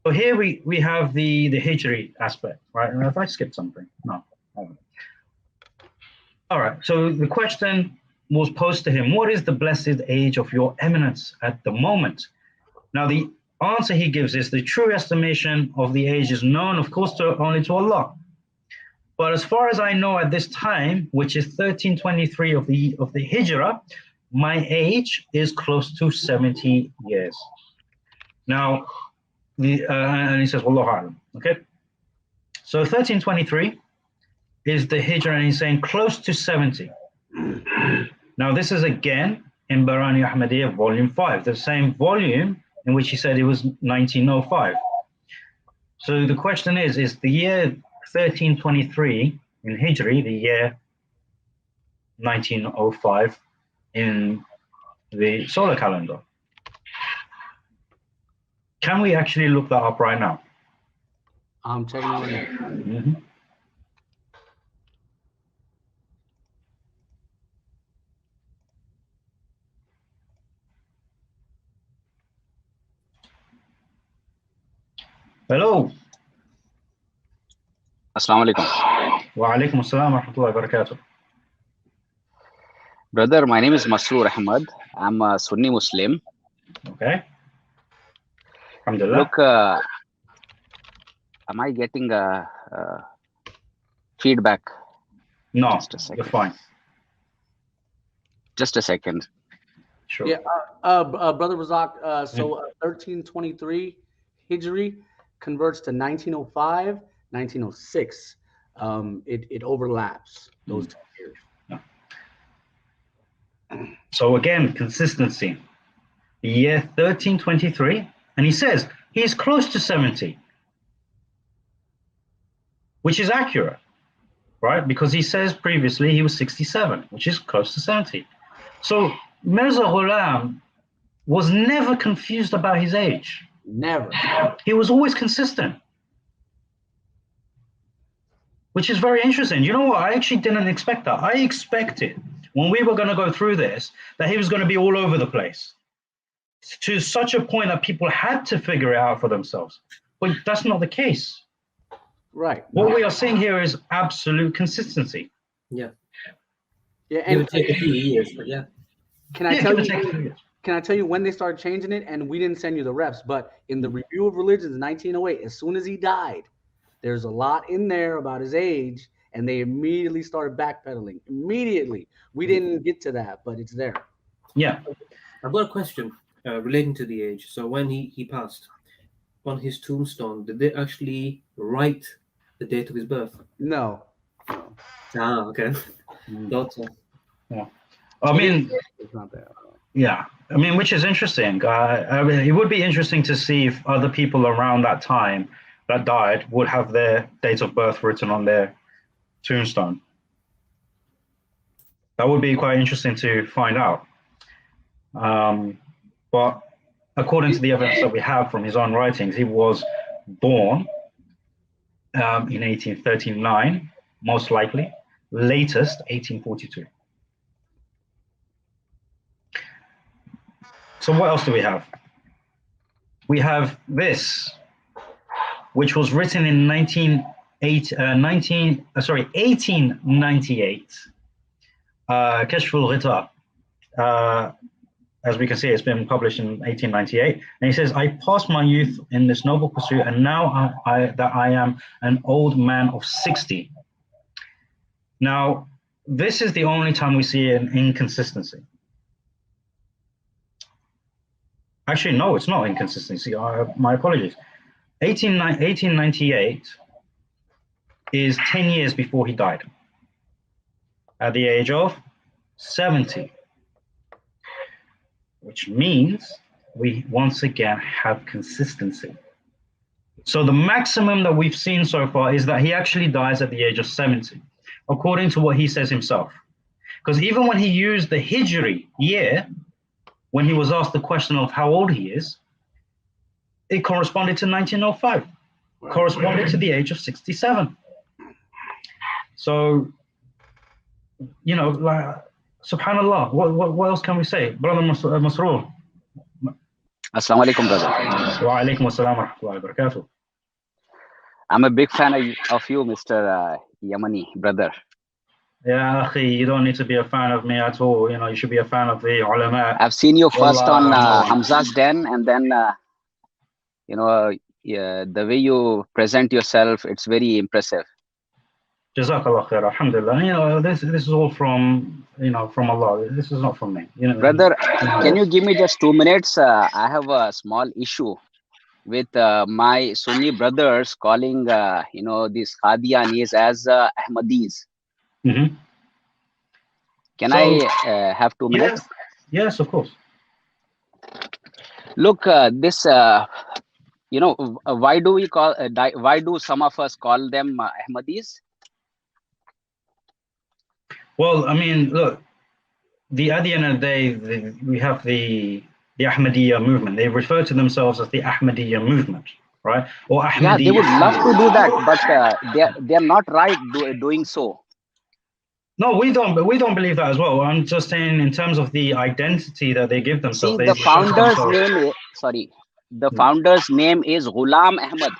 So here we have the Hijri aspect, right? And if I skipped something, no. All right, so the question was posed to him: what is the blessed age of your eminence at the moment? Now the answer he gives is, the true estimation of the age is known, of course, only to Allah. But as far as I know at this time, which is 1323 of the Hijrah, my age is close to 70 years. Now, and he says, Wallahu alam, okay? So 1323 is the Hijrah, and he's saying close to 70. Now, this is again in Barani Ahmadiyya, volume 5, the same volume in which he said it was 1905. So the question is the year 1323 in Hijri the year 1905 in the solar calendar? Can we actually look that up right now? I'm checking it right now. Mm-hmm. Hello. Assalamu alaikum. Wa alaikum assalam wa rahmatullahi wa barakatuh. Brother, my name is Masroor Ahmad. I'm a Sunni Muslim. Okay. Alhamdulillah. Look, am I getting feedback? No, Just a second. you're fine. Just a second. Sure. Yeah, Brother Razak, so 1323 Hijri converts to 1905, 1906. It overlaps those 2 years. So again, consistency. The year 1323, and he says he's close to 70, which is accurate, right? Because he says previously he was 67, which is close to 70. So Mirza Ghulam was never confused about his age. Never. He was always consistent, which is very interesting. You know what? I actually didn't expect that. I expected when we were going to go through this that he was going to be all over the place to such a point that people had to figure it out for themselves. But that's not the case. Right. What we are seeing here is absolute consistency. Yeah. Yeah, It and would take a few years, but yeah. can I Yeah, tell give or you? take 2 years. Can I tell you when they started changing it? And we didn't send you the refs, but in the Review of Religions in 1908, as soon as he died, there's a lot in there about his age, and they immediately started backpedaling. Immediately. We didn't get to that, but it's there. Yeah. I've got a question relating to the age. So when he passed, on his tombstone, did they actually write the date of his birth? No. Ah, okay. Thought so. Yeah. I mean, It's not there. yeah. I mean, which is interesting. I mean, it would be interesting to see if other people around that time that died would have their date of birth written on their tombstone. That would be quite interesting to find out. But according to the evidence that we have from his own writings, he was born in 1839, most likely, latest 1842. So what else do we have? We have this, which was written in 1898, Kashf al-Ghita. As we can see, it's been published in 1898. And he says, I passed my youth in this noble pursuit, and now that I am an old man of 60. Now, this is the only time we see an inconsistency. Actually, no, it's not inconsistency. My apologies. 1898 is 10 years before he died, at the age of 70. Which means we once again have consistency. So the maximum that we've seen so far is that he actually dies at the age of 70, according to what he says himself. Because even when he used the Hijri year, when he was asked the question of how old he is, it corresponded to 1905, corresponded to the age of 67. So, you know, like, subhanallah, what else can we say? Brother Masroor. Assalamu alaikum, brother. Wa alaikum assalam wa rahmatullahi wa barakatuh. I'm a big fan of you, Mr. Yemeni, brother. Yeah, akhi, you don't need to be a fan of me at all. You know, you should be a fan of the ulama. I've seen you first on Wallah. Hamza's Den, and then, the way you present yourself, it's very impressive. Jazakallah khair, alhamdulillah. You know, this is all from, you know, from Allah. This is not from me. You know, Brother, can you give me just 2 minutes? I have a small issue with my Sunni brothers calling, you know, these Qadianis as Ahmadis. Mm-hmm. Can So, I have 2 minutes? Yes, of course. Look, this, you know, why do we call, why do some of us call them Ahmadis? Well, I mean, look, at the end of the day, we have the Ahmadiyya movement. They refer to themselves as the Ahmadiyya movement, right? Or Ahmadiyya. Yeah, they would love to do that, but they're not right doing so. No, we don't believe that as well. I'm just saying in terms of the identity that they give themselves. See, the founder's name is, the founder's name is Ghulam Ahmad.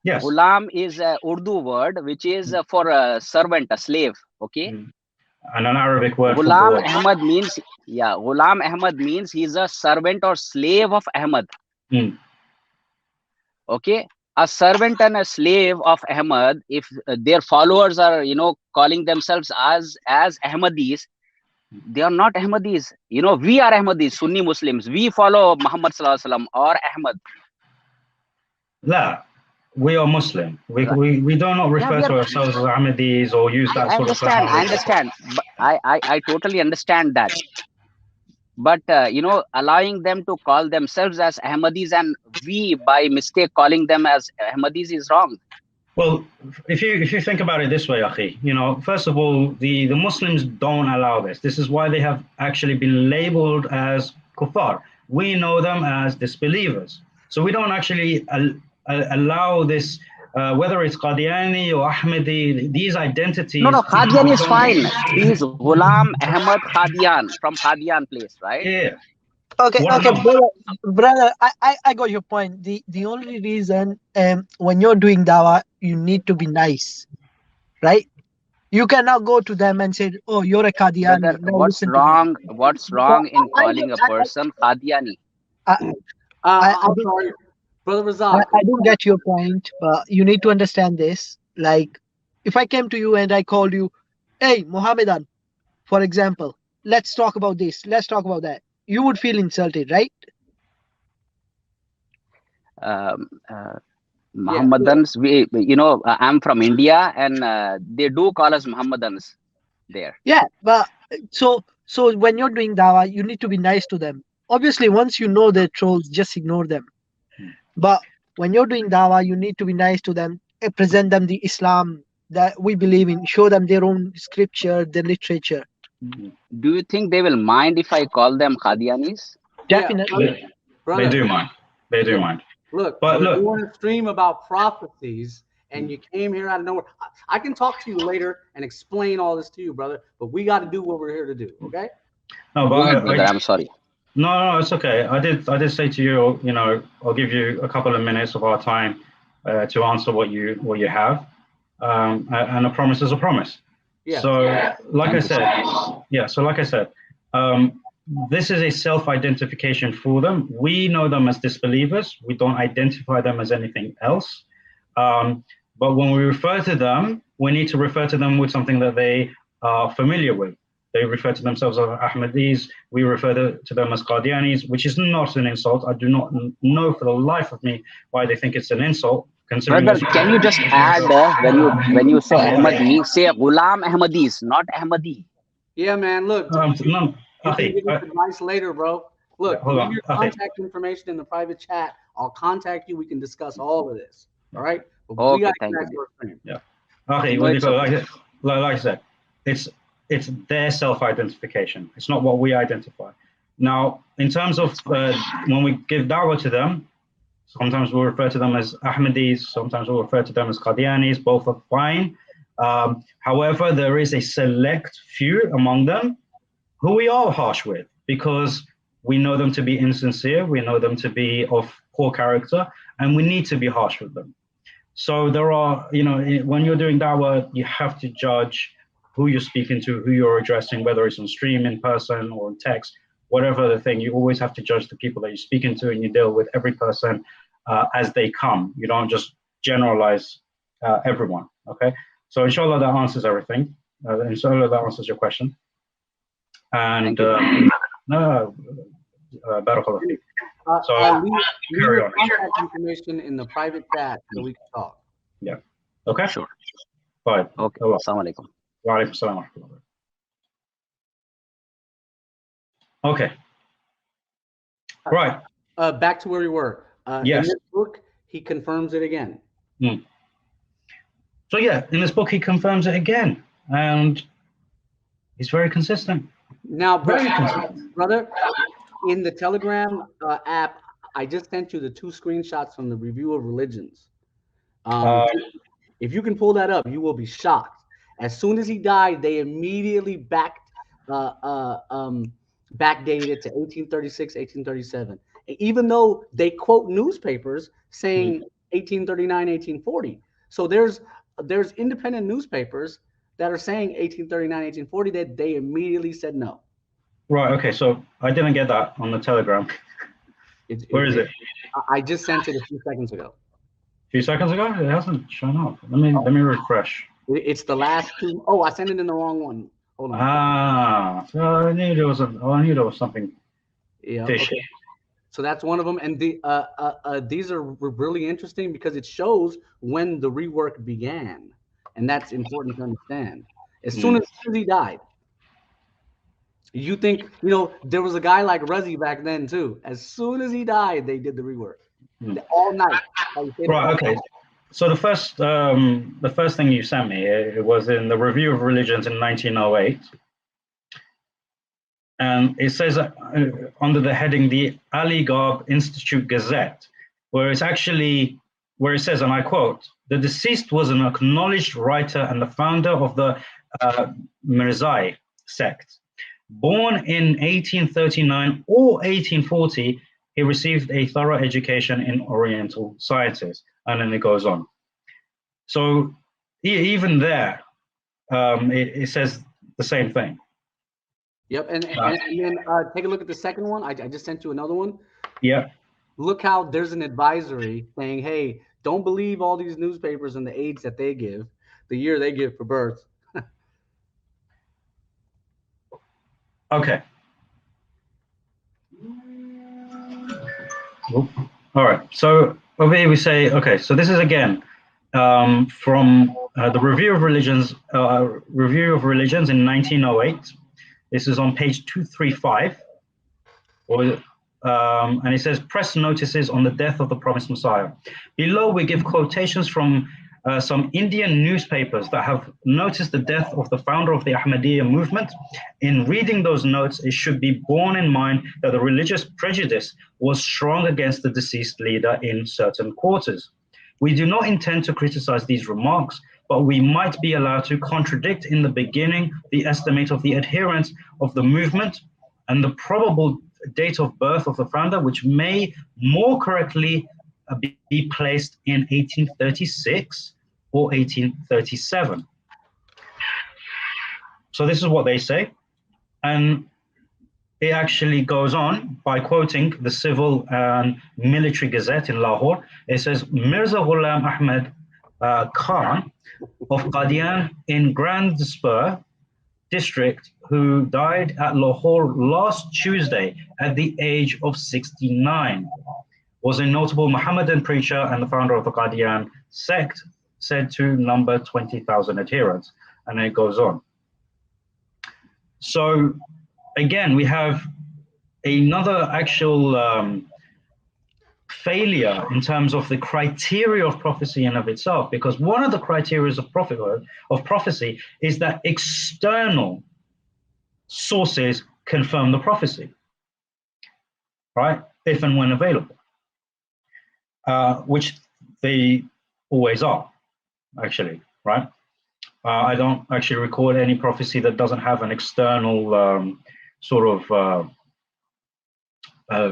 Yes. Ghulam is a Urdu word, which is for a servant, a slave. Okay. And an Arabic word Ghulam for Ahmad means, yeah, Ghulam Ahmad means he's a servant or slave of Ahmad. Okay. A servant and a slave of Ahmad, if their followers are, you know, calling themselves as Ahmadis, they are not Ahmadis. You know, we are Ahmadis, Sunni Muslims. We follow Muhammad Sallallahu Alaihi Wasallam or Ahmad. La, we are Muslim. We do not refer to ourselves as Ahmadis or use that sort of terminology. I understand. But I totally understand that. But, you know, allowing them to call themselves as Ahmadis and we, by mistake, calling them as Ahmadis is wrong. Well, if you think about it this way, Akhi, you know, first of all, the Muslims don't allow this. This is why they have actually been labeled as kuffar. We know them as disbelievers. So we don't actually allow this, whether it's Qadiani or Ahmadi, these identities. No, Qadian is fine. He's Ghulam Ahmad Qadian from Qadian place, right? Yeah. Okay, brother, I got your point. The only reason when you're doing dawah, you need to be nice, right? You cannot go to them and say, "Oh, you're a Qadiani." Brother, No, what's wrong? What's wrong in calling a person Qadiani? I'm sorry, Brother Razak. I do get your point, but you need to understand this. Like, if I came to you and I called you, "Hey, Mohammedan," for example, let's talk about this. Let's talk about that. You would feel insulted, right? Muhammadans, you know, I'm from India and they do call us Muhammadans there. Yeah, but so when you're doing dawah, you need to be nice to them. Obviously, once you know they're trolls, just ignore them. But when you're doing dawah, you need to be nice to them, present them the Islam that we believe in, show them their own scripture, their literature. Do you think they will mind if I call them Qadianis? Definitely. They do mind. They do mind. Look, but we're doing a stream about prophecies, and you came here out of nowhere. I can talk to you later and explain all this to you, brother, but we got to do what we're here to do, okay? No, but brother, I'm sorry. No, it's okay. I did say to you, you know, I'll give you a couple of minutes of our time to answer what you have, and a promise is a promise. Yeah. So, like I said, this is a self-identification for them. We know them as disbelievers. We don't identify them as anything else. But when we refer to them, we need to refer to them with something that they are familiar with. They refer to themselves as Ahmadis. We refer to them as Qadianis, which is not an insult. I do not know for the life of me why they think it's an insult. Brother, can you just add when you say Ahmadi, say Ghulam Ahmadis, not Ahmadi. Yeah, man. Look, you can give advice later, bro. Look, leave your contact information in the private chat. I'll contact you. We can discuss all of this. All right. But okay, thank you. Yeah. Okay. Like I said, it's their self-identification. It's not what we identify. Now, in terms of when we give da'wah to them, sometimes we'll refer to them as Ahmadis, sometimes we'll refer to them as Qadianis, both are fine. However, there is a select few among them who we are harsh with because we know them to be insincere, we know them to be of poor character, and we need to be harsh with them. So there are, you know, when you're doing da'wah, you have to judge who you're speaking to, who you're addressing, whether it's on stream, in person, or in text, whatever the thing, you always have to judge the people that you're speaking to, and you deal with every person as they come. You don't just generalize everyone, okay? So inshallah that answers everything. Inshallah that answers your question. And barakallah. So leave carry your on. contact information in the private chat so we can talk. Yeah. Okay. Sure. Fine. Okay. Allah. Assalamu alaikum. Wa alaikum salam wa rahmatullah. Okay. Right. Back to where we were. Yes. In this book, he confirms it again. So yeah, in this book he confirms it again, and he's very consistent. Now, Very consistent. brother, in the Telegram app, I just sent you the 2 screenshots from the Review of Religions. If you can pull that up, you will be shocked. As soon as he died, they immediately backdated it to 1836, 1837. Even though they quote newspapers saying 1839, 1840. So there's independent newspapers that are saying 1839, 1840 that they immediately said no. Right. Okay. So I didn't get that on the Telegram. Where is it? I just sent it a few seconds ago. A few seconds ago? It hasn't shown up. Let me refresh. It's the last 2. Oh, I sent it in the wrong one. Hold on. So I knew there was something fishy. Okay. So that's one of them, and these are really interesting because it shows when the rework began, and that's important to understand. As soon as he died, you think there was a guy like Rezi back then too. As soon as he died, they did the rework all night. Right. Okay. So the first thing you sent me, it was in the Review of Religions in 1908. And it says under the heading, the Ali Garb Institute Gazette, where it says, and I quote, "The deceased was an acknowledged writer and the founder of the Mirza sect. Born in 1839 or 1840, he received a thorough education in Oriental sciences." And then it goes on. So even there, it says the same thing. Yep, and then take a look at the second one. I just sent you another one. Yeah. Look how there's an advisory saying, hey, don't believe all these newspapers and the age that they give, the year they give for birth. Okay. All right. So over here we say, okay, so this is again from the Review of Religions in 1908. This is on page 235. And it says, press notices on the death of the promised Messiah. Below we give quotations from some Indian newspapers that have noticed the death of the founder of the Ahmadiyya movement. In reading those notes, it should be borne in mind that the religious prejudice was strong against the deceased leader in certain quarters. We do not intend to criticize these remarks, but we might be allowed to contradict in the beginning the estimate of the adherents of the movement and the probable date of birth of the founder, which may more correctly be placed in 1836 or 1837. So this is what they say. And it actually goes on by quoting the Civil and Military Gazette in Lahore. It says, Mirza Ghulam Ahmed Khan of Qadian in Grandspur district, who died at Lahore last Tuesday at the age of 69, was a notable Mohammedan preacher and the founder of the Qadian sect, said to number 20,000 adherents. And then it goes on. So again, we have another actual failure in terms of the criteria of prophecy in of itself, because one of the criteria of prophecy is that external sources confirm the prophecy, right? If and when available, which they always are, actually, right? I don't actually record any prophecy that doesn't have an external sort of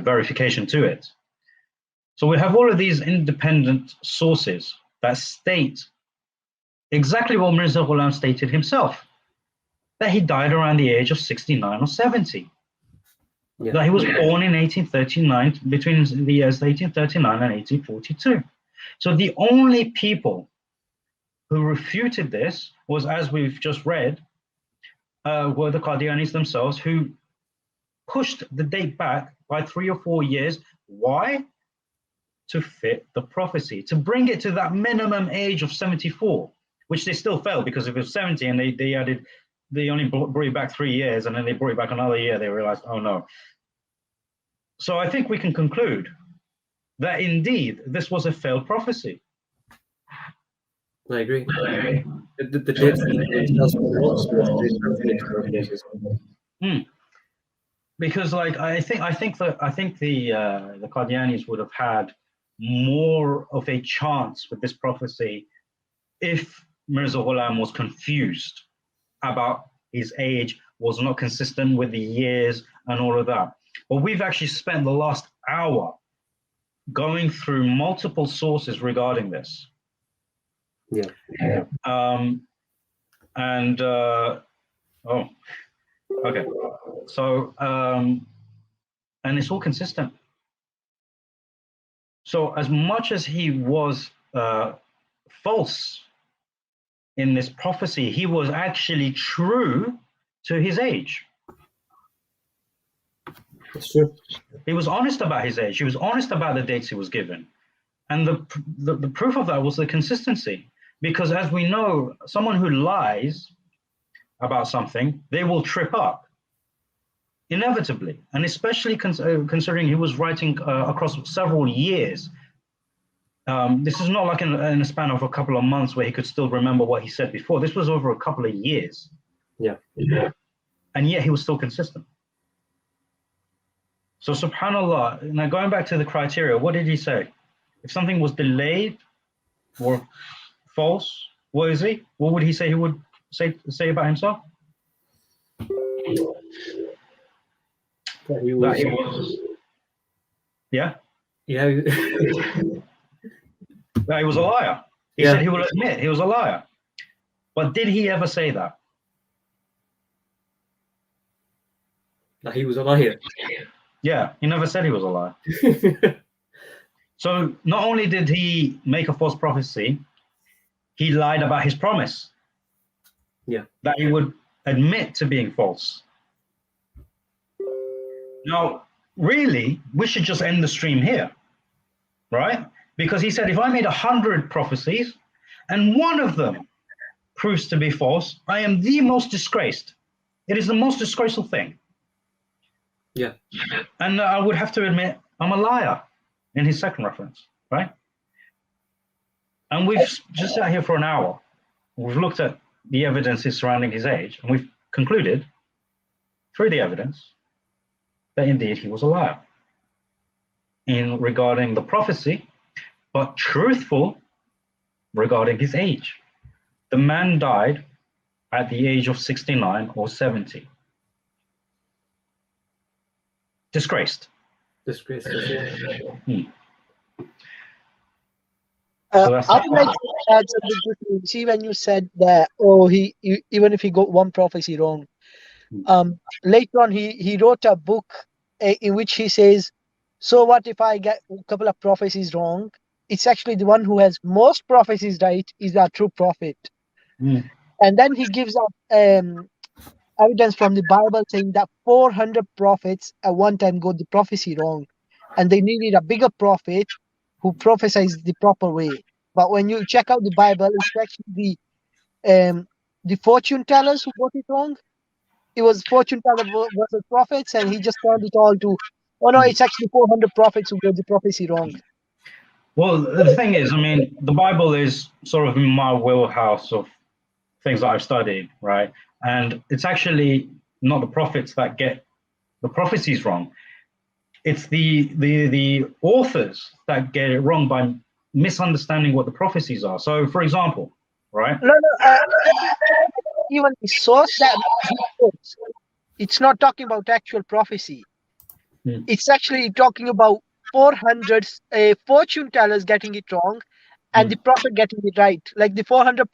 verification to it. So we have all of these independent sources that state exactly what Mirza Ghulam stated himself, that he died around the age of 69 or 70. Yeah. That he was born in 1839, between the years 1839 and 1842. So the only people who refuted this was, as we've just read, were the Qadianis themselves, who pushed the date back by 3 or 4 years. Why? To fit the prophecy, to bring it to that minimum age of 74, which they still failed, because if it was 70 and they only brought it back 3 years, and then they brought it back another year, they realized, oh no. So I think we can conclude that indeed this was a failed prophecy. I agree. The dates themselves were not Because, like, I think the Qadianis would have had more of a chance with this prophecy if Mirza Ghulam was confused about his age, was not consistent with the years and all of that. But we've actually spent the last hour going through multiple sources regarding this. Yeah. Okay. So, and it's all consistent. So as much as he was false in this prophecy, he was actually true to his age. That's true. He was honest about his age. He was honest about the dates he was given. And the proof of that was the consistency. Because as we know, someone who lies about something, they will trip up, inevitably. And especially considering he was writing across several years. This is not like in a span of a couple of months where he could still remember what he said before. This was over a couple of years. Yeah. And yet he was still consistent. So subhanAllah, now going back to the criteria, what did he say? If something was delayed or false, what is he? What would he say he would say about himself? That he was, yeah? Yeah. That he was a liar. He said he will admit he was a liar. But did he ever say that? That he was a liar. Yeah, he never said he was a liar. So not only did he make a false prophecy, he lied about his promise. Yeah. That he would admit to being false. Now, really, we should just end the stream here, right? Because he said, if I made 100 prophecies and one of them proves to be false, I am the most disgraced. It is the most disgraceful thing. Yeah. And I would have to admit, I'm a liar in his second reference, right? And we've just sat here for an hour. We've looked at the evidences surrounding his age, and we've concluded through the evidence that indeed he was a liar in regarding the prophecy, but truthful regarding his age. The man died at the age of 69 or 70. Disgraced. Disgraced. So that's I would like to add something quickly. See, when you said that, even if he got one prophecy wrong, later on he wrote a book in which he says, so what if I get a couple of prophecies wrong? It's actually the one who has most prophecies right is our true prophet. And then he gives up evidence from the Bible saying that 400 prophets at one time got the prophecy wrong, and they needed a bigger prophet who prophesies the proper way. But when you check out the Bible, it's actually the fortune tellers who got it wrong. It was fortune teller versus prophets, and he just turned it all to, oh no, it's actually 400 prophets who got the prophecy wrong. Well, the thing is, I mean, the Bible is sort of in my wheelhouse of things that I've studied, right? And it's actually not the prophets that get the prophecies wrong. It's the authors that get it wrong by misunderstanding what the prophecies are. So, for example, right? No, even the source that it's not talking about actual prophecy. It's actually talking about 400 fortune tellers getting it wrong and the prophet getting it right. Like the 400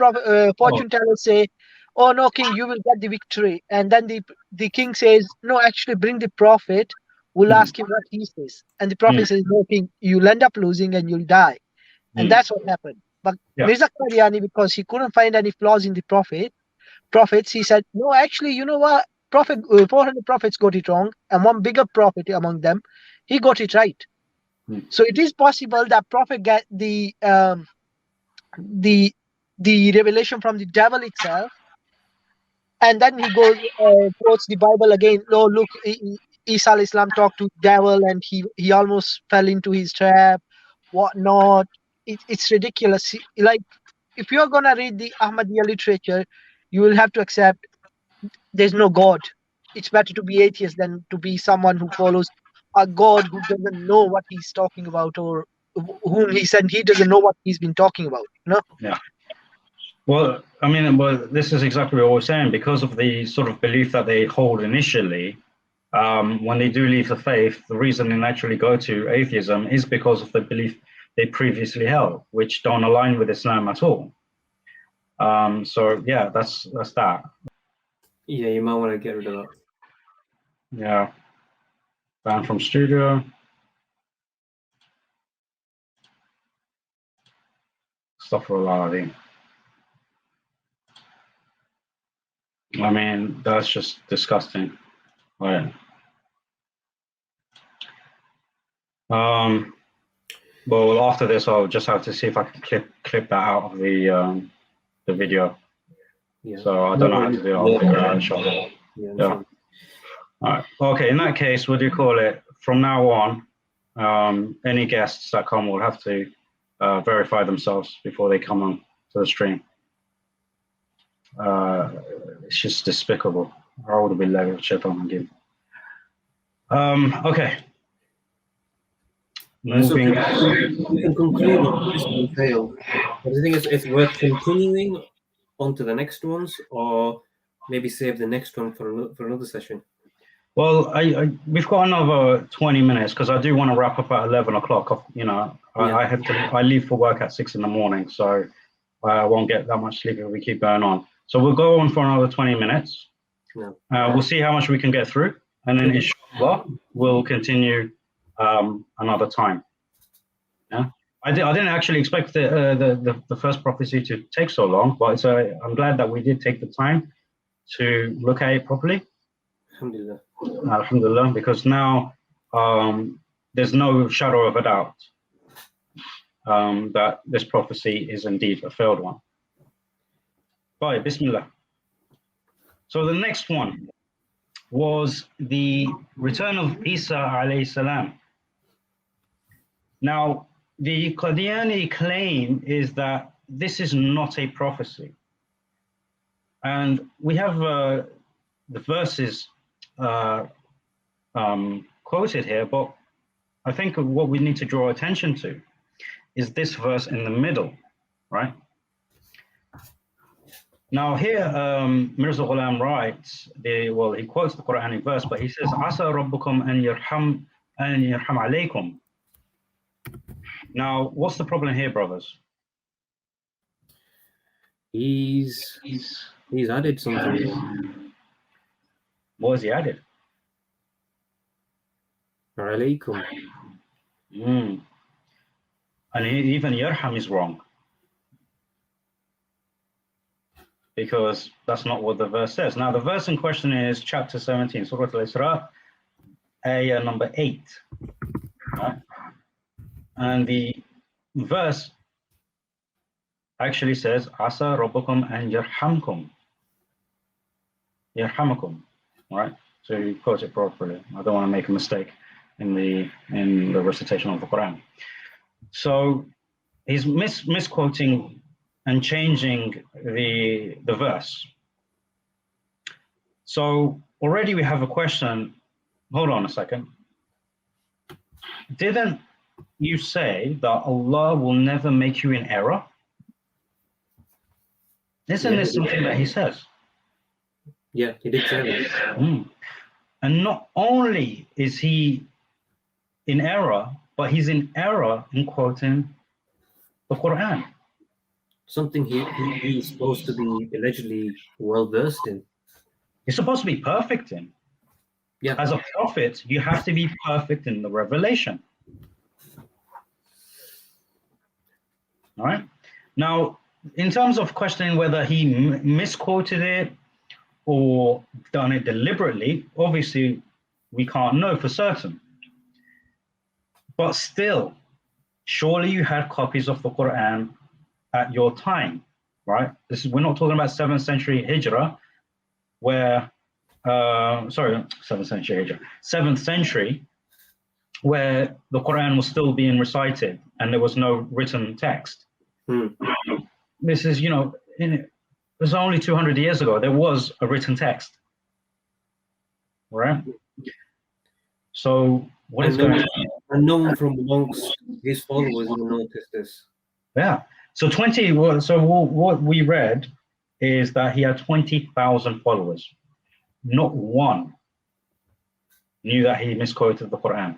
fortune tellers say, oh no, king, you will get the victory. And then the king says, no, actually bring the prophet. We'll ask him what he says. And the prophet says, no, king, you'll end up losing and you'll die. And that's what happened. But Yeah. Mirza Qadiani, because he couldn't find any flaws in the prophets, he said, no, actually, you know what? 400 prophets got it wrong, and one bigger prophet among them, he got it right. So it is possible that prophet get the revelation from the devil itself, and then he goes quotes the Bible again. Oh, look, Isa alayhi salam talked to devil, and he almost fell into his trap, whatnot. It's ridiculous. Like, if you're gonna read the Ahmadiyya literature, you will have to accept there's no God. It's better to be atheist than to be someone who follows a God who doesn't know what he's talking about, or whom he said he doesn't know what he's been talking about. Yeah. Well, I mean, this is exactly what we're saying. Because of the sort of belief that they hold initially, when they do leave the faith, the reason they naturally go to atheism is because of the belief they previously held, which don't align with Islam at all. So yeah, that's that. Yeah, you might want to get rid of that. Yeah. Ban from studio. Astaghfirullah. I mean, that's just disgusting. Right. Well, after this, I'll just have to see if I can clip that out of the video. Yeah. So I don't know how to do it. I'll figure it out, inshallah. Yeah. Yeah. All right. Okay. In that case, what do you call it? From now on, any guests that come will have to verify themselves before they come on to the stream. It's just despicable. Okay. So Moving. we can conclude on this one failed. But I think it's worth continuing on to the next ones, or maybe save the next one for another session. Well, we've got another 20 minutes because I do want to wrap up at 11 o'clock. You know, I leave for work at 6 in the morning, so I won't get that much sleep if we keep going on. So we'll go on for another 20 minutes. Yeah. We'll see how much we can get through, and then inshallah we'll continue another time. Yeah, I didn't actually expect the first prophecy to take so long, but I'm glad that we did take the time to look at it properly. Alhamdulillah. Alhamdulillah, because now there's no shadow of a doubt that this prophecy is indeed a failed one. Bye, Bismillah. So the next one was the return of Isa alayhi salam. Now, the Qadiani claim is that this is not a prophecy. And we have the verses quoted here, but I think what we need to draw attention to is this verse in the middle, right? Now here, Mirza Ghulam writes, he quotes the Quranic verse, but he says, "Asa rabbukum an yarham alaykum." Now, what's the problem here, brothers? He's added something. What has he added? Alaykum. And even yarham is wrong, because that's not what the verse says. Now, the verse in question is chapter 17, Surah Al-Isra, ayah number 8. Right? And the verse actually says, Asa rabbukum an yarhamkum. Yarhamakum. Right? So you quote it properly. I don't want to make a mistake in the recitation of the Quran. So he's misquoting and changing the verse. So already we have a question. Hold on a second. Didn't you say that Allah will never make you in error? Isn't this something that he says? Yeah, he did say that. And not only is he in error, but he's in error in quoting the Quran. Something he's supposed to be allegedly well versed in. He's supposed to be perfect in. Yeah. As a prophet, you have to be perfect in the revelation. All right. Now, in terms of questioning whether he misquoted it or done it deliberately, obviously we can't know for certain. But still, surely you had copies of the Quran at your time, right? We're not talking about 7th century Hijrah, where 7th century Hijrah, 7th century, where the Quran was still being recited and there was no written text. This is, it was only 200 years ago. There was a written text, right? So what is going on? And no one from amongst his followers even noticed this. Yeah. So what we read is that he had 20,000 followers. Not one knew that he misquoted the Quran.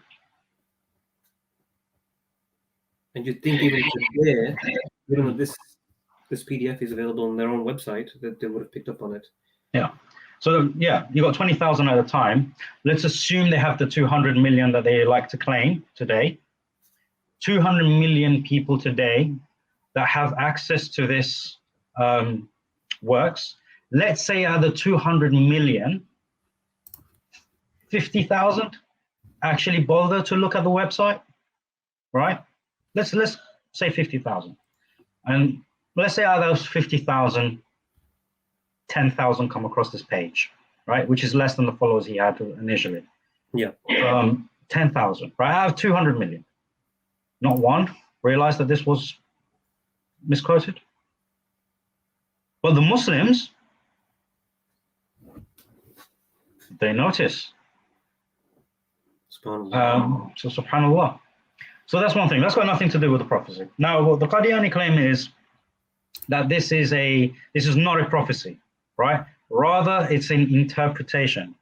And you'd think even today, even though this PDF is available on their own website, that they would have picked up on it. Yeah. So yeah, you got 20,000 at a time. Let's assume they have the 200 million that they like to claim today. 200 million people today that have access to this works. Let's say out of the 200 million, 50,000 actually bother to look at the website, right? Let's say 50,000. And let's say out of those 50,000, 10,000 come across this page, right? Which is less than the followers he had initially. Yeah. 10,000, right? Out of 200 million. Not one realized that this was misquoted. But the Muslims, they notice. SubhanAllah. So subhanAllah. So that's one thing. That's got nothing to do with the prophecy. Now, what the Qadiani claim is that this is not a prophecy, right? Rather, it's an interpretation.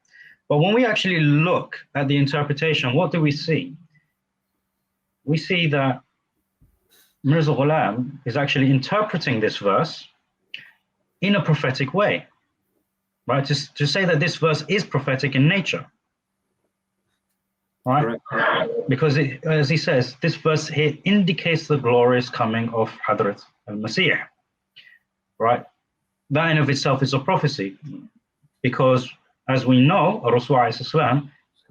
But when we actually look at the interpretation, what do we see? We see that Mirza Ghulam is actually interpreting this verse in a prophetic way, right? To say that this verse is prophetic in nature, right? Because as he says, this verse here indicates the glorious coming of Hadrat al-Masih, right? That in of itself is a prophecy, because as we know, Rasulullah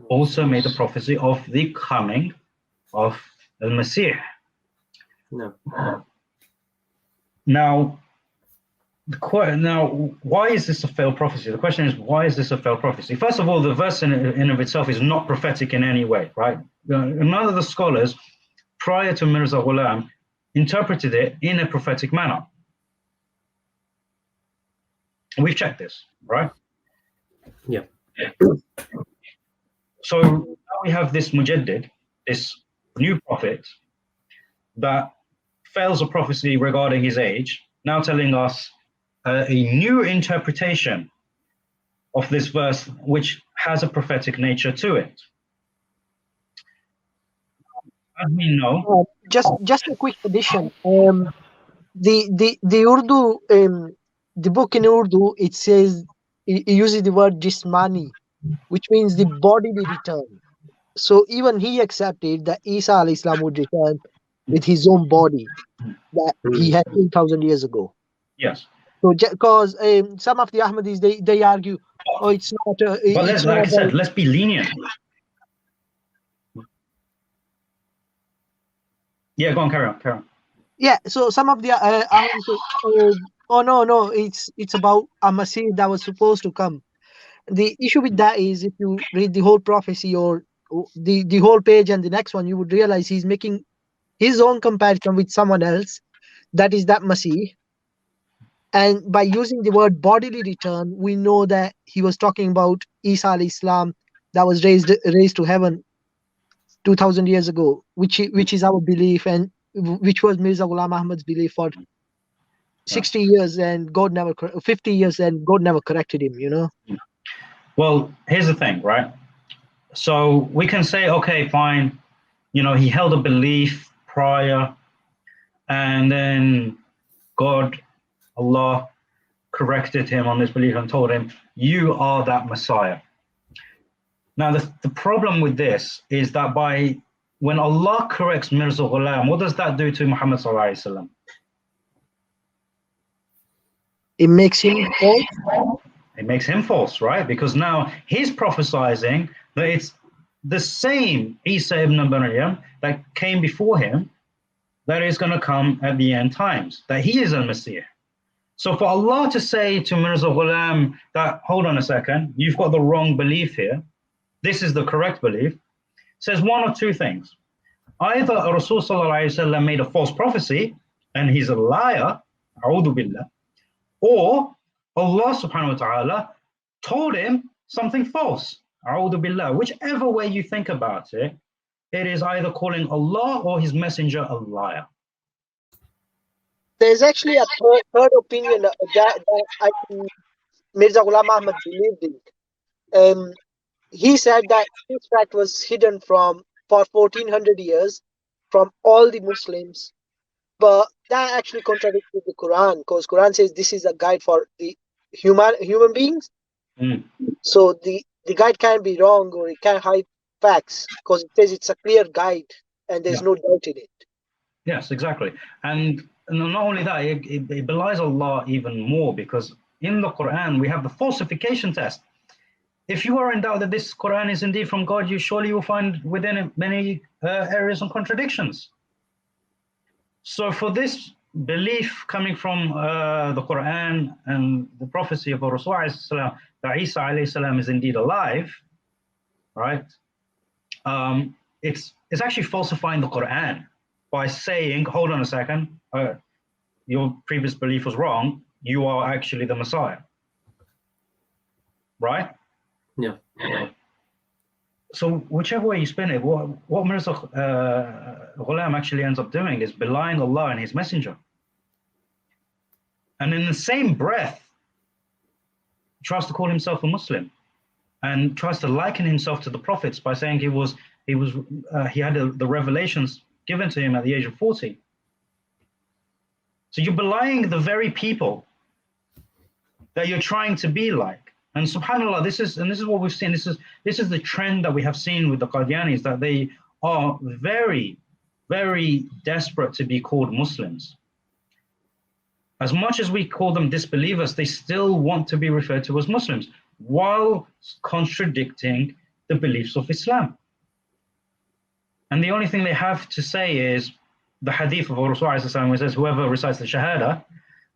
also made a prophecy of the coming of al-Masih. No. Now, why is this a failed prophecy? The question is, why is this a failed prophecy? First of all, the verse in of itself is not prophetic in any way, right? None of the scholars prior to Mirza Ghulam interpreted it in a prophetic manner. We've checked this, right? Yeah. So now we have this Mujaddid, this new prophet, that fails a prophecy regarding his age, now telling us a new interpretation of this verse, which has a prophetic nature to it. As we know, just a quick addition. The Urdu, the book in Urdu, it says it uses the word jismani, which means the bodily return. So even he accepted that Isa alayhi salam would return with his own body that he had 2,000 years ago. yes. So because some of the Ahmadis they argue, oh, it's not. But like I said, let's be lenient. Yeah, go on, carry on. Yeah, so some of the Ahmadis say, oh no, it's about a Masih that was supposed to come. The issue with that is, if you read the whole prophecy or the whole page and the next one, you would realize he's making his own comparison with someone else, that is that Masih. And by using the word bodily return, we know that he was talking about Isa alayhi salam that was raised to heaven 2,000 years ago, which is our belief, and which was Mirza Ghulam Ahmad's belief for 60 years, and 50 years, and God never corrected him, you know? Well, here's the thing, right? So we can say, okay, fine, he held a belief prior, and then God, Allah, corrected him on this belief and told him, you are that Messiah. Now, the problem with this is that when Allah corrects Mirza Ghulam, what does that do to Muhammad sallallahu alaihi wasallam? It makes him false. It makes him false, right? Because now he's prophesying that it's the same Isa ibn Maryam that came before him that is going to come at the end times, that he is a Messiah. So for Allah to say to Mirza Ghulam that, hold on a second, you've got the wrong belief here, this is the correct belief, says one or two things. Either Rasul sallallahu alaihi wasallam made a false prophecy and he's a liar, a'udhu billah, or Allah subhanahu wa ta'ala told him something false, a'udhu billah. Whichever way you think about it, it is either calling Allah or his messenger a liar. There's actually a third opinion that I think Mirza Ghulam Ahmad believed in. He said that this fact was hidden for 1400 years from all the Muslims, but that actually contradicts with the Quran, because Quran says this is a guide for the human beings. So the guide can't be wrong, or it can't hide facts, because it says it's a clear guide and there's no doubt in it. Yes, exactly. And not only that, it belies Allah even more, because in the Quran we have the falsification test. If you are in doubt that this Quran is indeed from God, you surely will find within it many errors and contradictions. So for this belief coming from the Quran and the prophecy of Rasulullah that Isa alayhi salam is indeed alive, right? It's actually falsifying the Quran by saying, hold on a second, your previous belief was wrong, you are actually the Messiah, right? Yeah. So whichever way you spin it, what Mirza Ghulam actually ends up doing is belying Allah and his messenger. And in the same breath, tries to call himself a Muslim and tries to liken himself to the prophets by saying he had the revelations given to him at the age of 40. So you're belying the very people that you're trying to be like. And subhanAllah, this is what we've seen. This is the trend that we have seen with the Qadianis, that they are very, very desperate to be called Muslims. As much as we call them disbelievers, they still want to be referred to as Muslims while contradicting the beliefs of Islam. And the only thing they have to say is the hadith of Rasulullah, which says, whoever recites the Shahada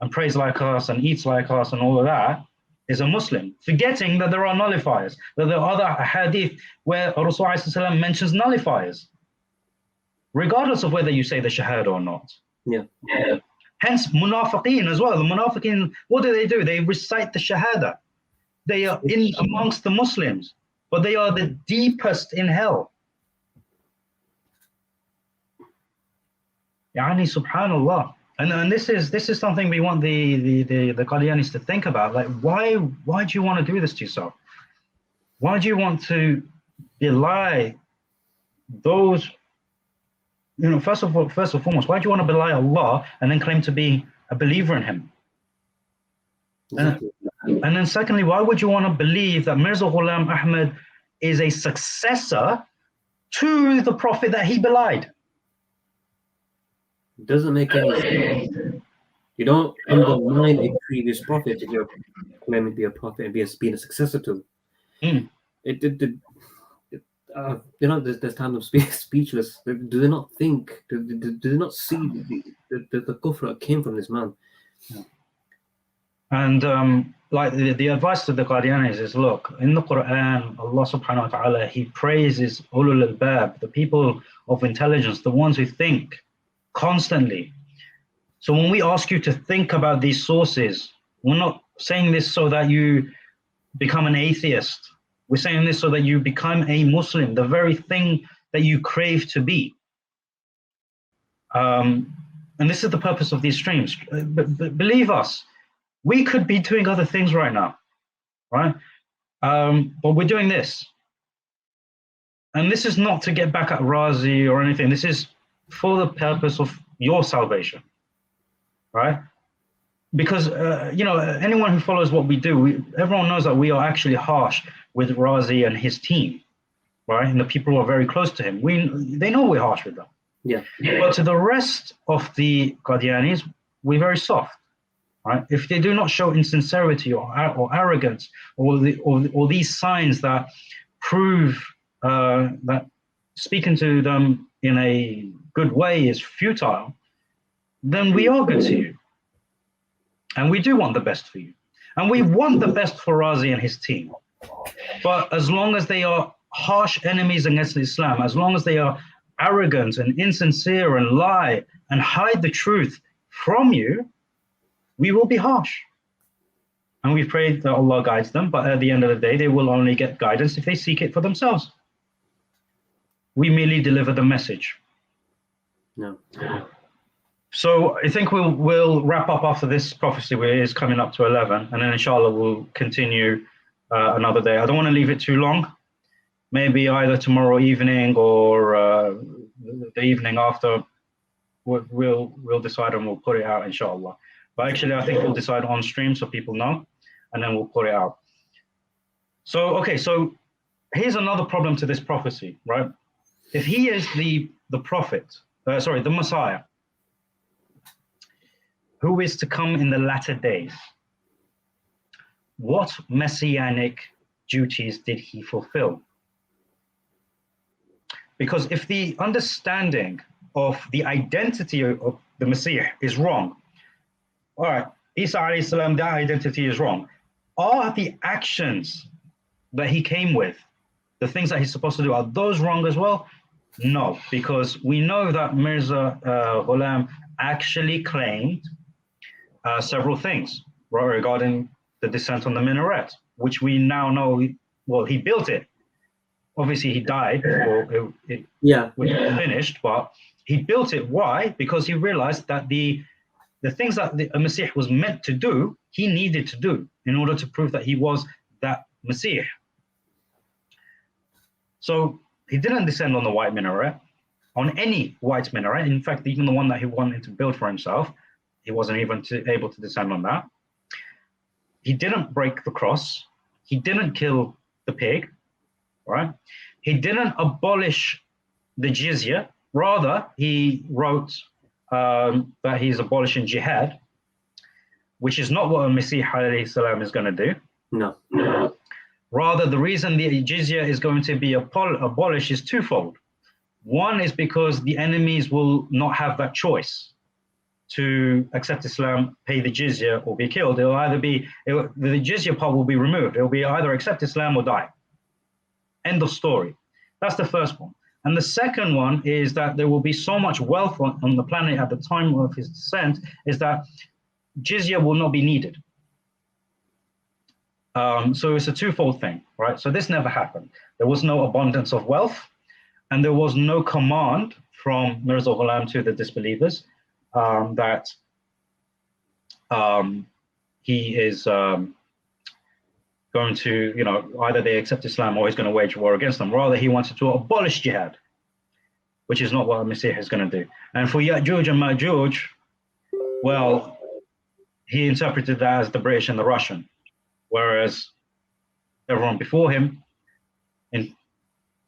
and prays like us and eats like us and all of that is a Muslim, forgetting that there are nullifiers, that there are other hadith where Rasulullah mentions nullifiers, regardless of whether you say the Shahada or not. Yeah. Hence, munafiqeen as well. The munafiqeen, what do? They recite the Shahada. They are in amongst the Muslims, but they are the deepest in hell. Yani, subhanallah. And this is something we want the Qadianis to think about. Like, why do you want to do this to yourself? Why do you want to belie those? You know, first and foremost, why do you want to belie Allah and then claim to be a believer in Him? Exactly. And then secondly, why would you want to believe that Mirza Ghulam Ahmad is a successor to the Prophet that he belied? It doesn't make any sense. You don't undermine a previous prophet if you're claiming to be a prophet and being a successor to. There's times I'm speechless. Do they not think? Do they not see the kufr that came from this man? Yeah. And like the advice to the Qadianis is, look, in the Quran, Allah subhanahu wa ta'ala, He praises ulul albab, the people of intelligence, the ones who think constantly. So when we ask you to think about these sources, we're not saying this so that you become an atheist. We're saying this so that you become a Muslim, the very thing that you crave to be. And this is the purpose of these streams. But believe us, we could be doing other things right now, right? But we're doing this. And this is not to get back at Razi or anything. This is for the purpose of your salvation, right? Because, anyone who follows what we do, everyone knows that we are actually harsh with Razi and his team, right? And the people who are very close to him. They know we're harsh with them. Yeah. But to the rest of the Qadianis, we're very soft. right? If they do not show insincerity or arrogance, or these signs that prove that speaking to them in a good way is futile, then we are good to you. And we do want the best for you. And we want the best for Razi and his team. But as long as they are harsh enemies against Islam, as long as they are arrogant and insincere and lie and hide the truth from you, we will be harsh. And we pray that Allah guides them, but at the end of the day, they will only get guidance if they seek it for themselves. We merely deliver the message. No. So I think we'll wrap up after this prophecy, which is coming up to 11, and then inshallah we'll continue another day. I don't want to leave it too long. Maybe either tomorrow evening or the evening after. We'll decide and we'll put it out, inshallah. But actually, I think we'll decide on stream so people know, and then we'll put it out. So okay, so here's another problem to this prophecy, right? If he is the prophet, the Messiah, who is to come in the latter days, what messianic duties did he fulfill? Because if the understanding of the identity of the Messiah is wrong, all right, Isa alayhi salam, that identity is wrong. Are the actions that he came with, the things that he's supposed to do, are those wrong as well? No, because we know that Mirza Ghulam actually claimed several things regarding the descent on the minaret, which we now know, well, he built it. Obviously, he died before it was finished, but he built it. Why? Because he realized that the things that the Messiah was meant to do, he needed to do in order to prove that he was that Messiah. So he didn't descend on the white minaret, on any white minaret. In fact, even the one that he wanted to build for himself, he wasn't even able to descend on that. He didn't break the cross. He didn't kill the pig, right? He didn't abolish the jizya. Rather, he wrote that he's abolishing jihad, which is not what a Messiah alayhi salam is going to do. No. Rather, the reason the jizya is going to be abolished is twofold. One is because the enemies will not have that choice to accept Islam, pay the jizya, or be killed. It'll either be, the jizya part will be removed. It'll be either accept Islam or die. End of story. That's the first one. And the second one is that there will be so much wealth on the planet at the time of his descent, is that jizya will not be needed. So it's a twofold thing, right? So this never happened. There was no abundance of wealth, and there was no command from Mirza Ghulam to the disbelievers that he is going to, either they accept Islam or he's going to wage war against them. Rather, he wanted to abolish jihad, which is not what a Messiah is going to do. And for Ya'juj and Ma'juj, well, he interpreted that as the British and the Russian, whereas everyone before him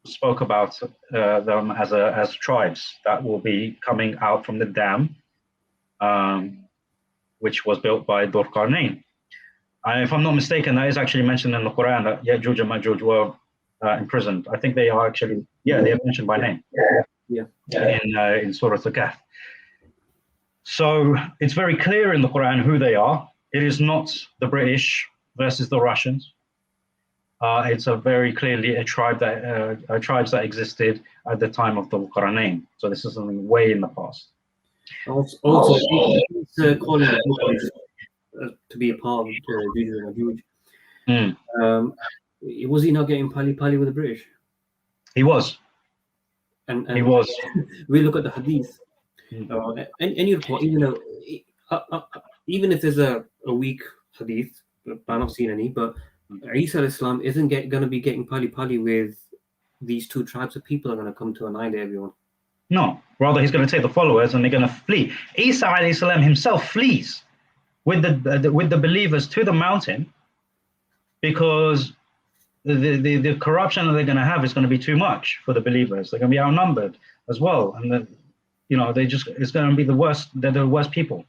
spoke about them as tribes that will be coming out from the dam, which was built by Dhul Qarnayn. And if I'm not mistaken, that is actually mentioned in the Quran that Ya'juj and Ma'juj were imprisoned. I think they are actually, they are mentioned by name. In Surah Al-Kahf. So it's very clear in the Quran who they are. It is not the British versus the Russians. It's a very clearly tribes that existed at the time of the Qarnayn. So this is something way in the past. Also, he's calling to be a part of Ya'juj and Ma'juj. Was he not getting pally with the British? He was. And he was. We look at the hadith. Any report, even if there's a weak hadith, I've not seen any, but Isa al-Islam isn't going to be getting pally with these two tribes of people that are going to come to annihilate everyone. No, rather he's going to take the followers and they're going to flee. Isa alayhi salam himself flees with the believers to the mountain because the corruption that they're going to have is going to be too much for the believers. They're going to be outnumbered as well, and it's going to be the worst. They're the worst people.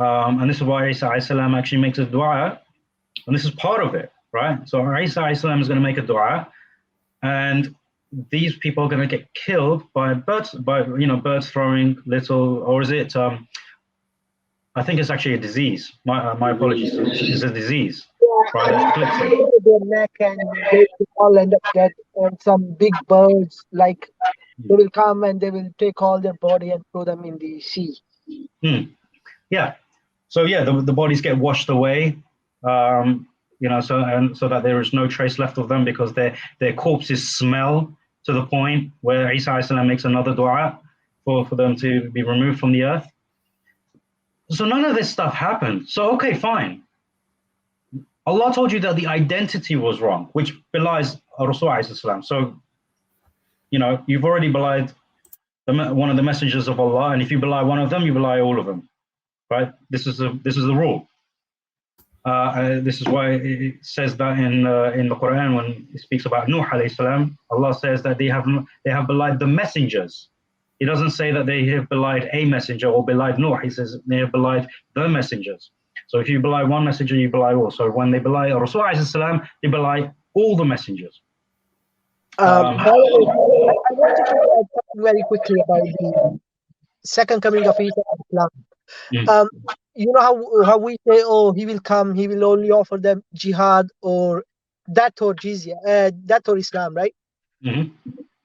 And this is why Isa alayhi salam actually makes a dua, and this is part of it, right? So Isa alayhi salam is going to make a dua, and these people are going to get killed by birds, birds throwing little, or is it? I think it's actually a disease. My apologies. It's a disease, right? I mean, their neck and they all end up dead. And some big birds, like they will come and they will take all their body and throw them in the sea. Yeah. So yeah, the bodies get washed away. So that there is no trace left of them because their corpses smell to the point where Isa alayhi salam makes another dua for them to be removed from the earth. So none of this stuff happened. So okay, fine. Allah told you that the identity was wrong, which belies Rasul alayhi salam. So, you've already belied one of the messengers of Allah, and if you belie one of them, you belie all of them, right? This is the rule. This is why it says that in the Quran when it speaks about Nuh alayhi salam, Allah says that they have belied the messengers. He doesn't say that they have belied a messenger or belied Nuh. He says they have belied the messengers. So if you belie one messenger, you belie all. So when they belie Rasul alayhi salam, they belie all the messengers. By the way, I wanted to add something very quickly about the second coming of Isa alayhi salam. You know how we say, oh, he will come, he will only offer them jihad or death or jizya, death or Islam, right? Mm-hmm.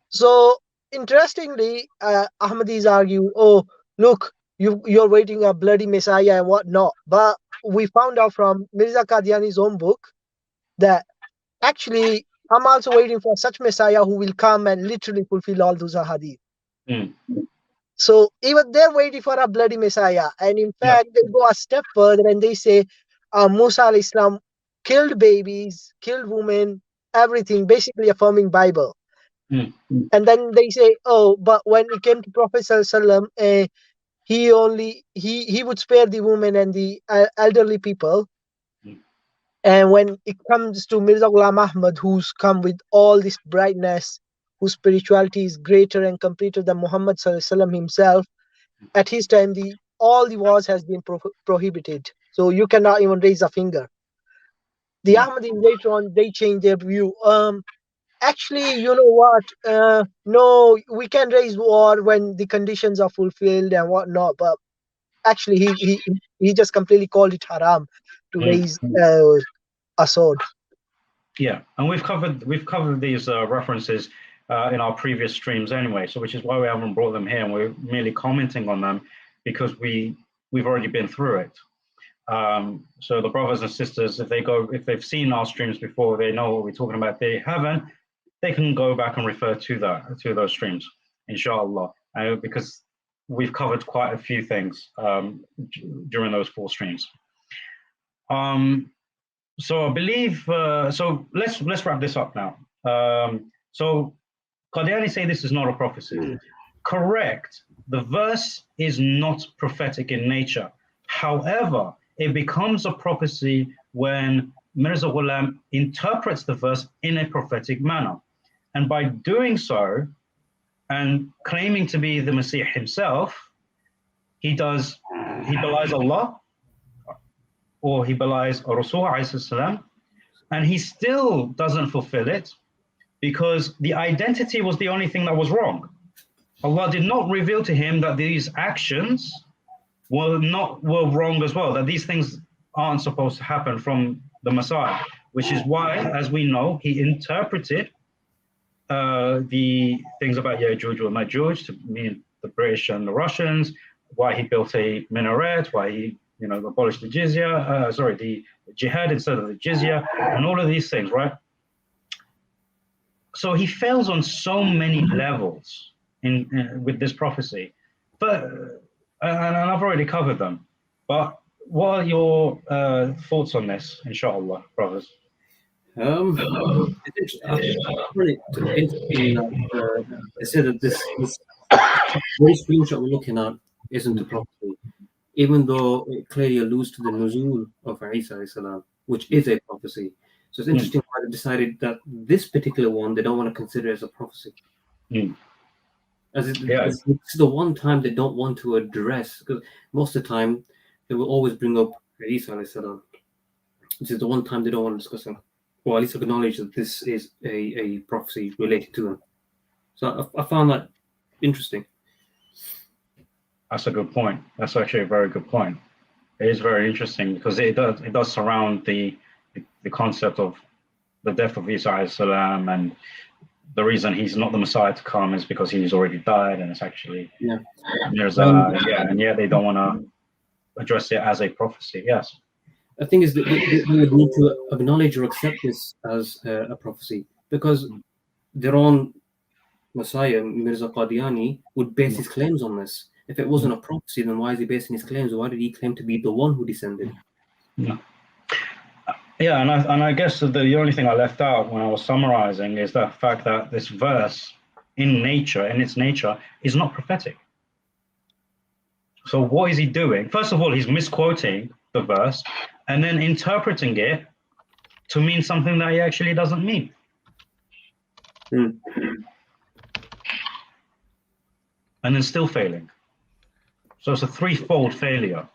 So interestingly, Ahmadis argue, oh, look, you're waiting a bloody messiah and whatnot. But we found out from Mirza Qadiani's own book that actually I'm also waiting for such messiah who will come and literally fulfill all those ahadith. So even they're waiting for a bloody messiah. And in fact, they go a step further and they say Musa alayhi salam killed babies, killed women, everything, basically affirming Bible. And then they say, oh, but when it came to Prophet Sallallahu Alaihi Wasallam, he would spare the women and the elderly people. And when it comes to Mirza Ghulam Ahmad, who's come with all this brightness, whose spirituality is greater and completer than Muhammad Sallallahu Alaihi Wasallam himself, at his time, all the wars has been prohibited. So you cannot even raise a finger. The Ahmadis later on, they changed their view. Actually, you know what? No, we can raise war when the conditions are fulfilled and whatnot. But actually, he just completely called it haram to raise a sword. Yeah, and we've covered these references in our previous streams anyway. So which is why we haven't brought them here, and we're merely commenting on them because we've already been through it. So the brothers and sisters, if they've seen our streams before, they know what we're talking about. If they haven't, they can go back and refer to those streams, inshallah, because we've covered quite a few things during those 4 streams. So I believe, so let's wrap this up now. So Qadiani say this is not a prophecy. Correct. The verse is not prophetic in nature. However, it becomes a prophecy when Mirza Ghulam interprets the verse in a prophetic manner. And by doing so, and claiming to be the Messiah himself, he belies Allah, or he belies Rasul alayhi salam, and he still doesn't fulfill it because the identity was the only thing that was wrong. Allah did not reveal to him that these actions were wrong as well, that these things aren't supposed to happen from the Messiah, which is why, as we know, he interpreted the things about Ya'juj or Ma'juj to mean the British and the Russians, why he built a minaret, why he abolished the jizya, the jihad instead of the jizya, and all of these things, right? So he fails on so many levels with this prophecy. But and I've already covered them. But what are your thoughts on this, inshallah, brothers? It's interesting that they said that this very screenshot we're looking at isn't a prophecy, even though it clearly alludes to the nuzul of Isa alayhi salam, which is a prophecy. So it's interesting why they decided that this particular one they don't want to consider as a prophecy. As it's the one time they don't want to address, because most of the time they will always bring up Isa alayhi salam. This is the one time they don't want to discuss him, or at least acknowledge that this is a prophecy related to him. So I found that interesting. That's a good point. That's actually a very good point. It is very interesting because it does surround the concept of the death of Isa alayhi salam, and the reason he's not the Messiah to come is because he's already died, and it's actually Mirza, and yet they don't want to address it as a prophecy. Yes. I think is that they would need to acknowledge or accept this as a prophecy, because their own Messiah, Mirza Qadiani, would base his claims on this. If it wasn't a prophecy, then why is he basing his claims? Why did he claim to be the one who descended? Yeah, and I guess the only thing I left out when I was summarizing is the fact that this verse, in its nature, is not prophetic. So what is he doing? First of all, he's misquoting the verse and then interpreting it to mean something that he actually doesn't mean. And then still failing. So it's a threefold failure.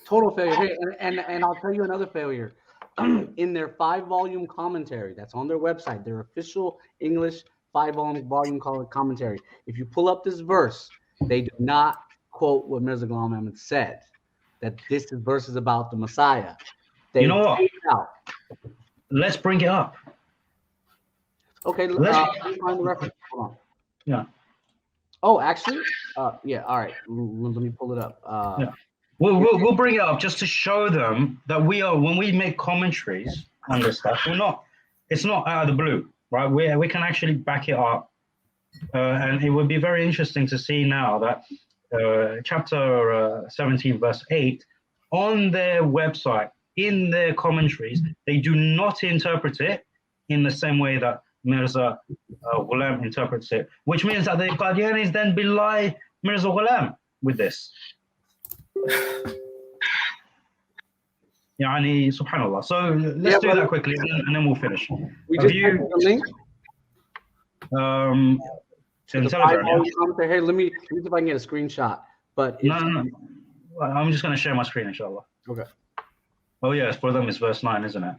Total failure. Hey, and I'll tell you another failure. In their 5-volume commentary that's on their website, their official English 5-volume commentary, if you pull up this verse, they do not quote what Mirza Ghulam Ahmad said, that this verse is about the Messiah. They You know what? take it out. Let's bring it up. Okay, let me find the reference. Hold on. Yeah. Oh, actually, yeah. All right, let me pull it up. Yeah. We'll bring it up just to show them that when we make commentaries on this stuff, it's not out of the blue, right? We can actually back it up, and it would be very interesting to see now that chapter 17, verse 8, on their website, in their commentaries, they do not interpret it in the same way that Mirza Ghulam interprets it, which means that the Qadianis then belie Mirza Ghulam with this. Yani, subhanallah. So let's do that quickly and then we'll finish. We just posted the link. In Telegram, yeah? Hey, let me see if I can get a screenshot. But no. I'm just going to share my screen, inshallah. Okay. Oh yes, for them it's verse 9, isn't it?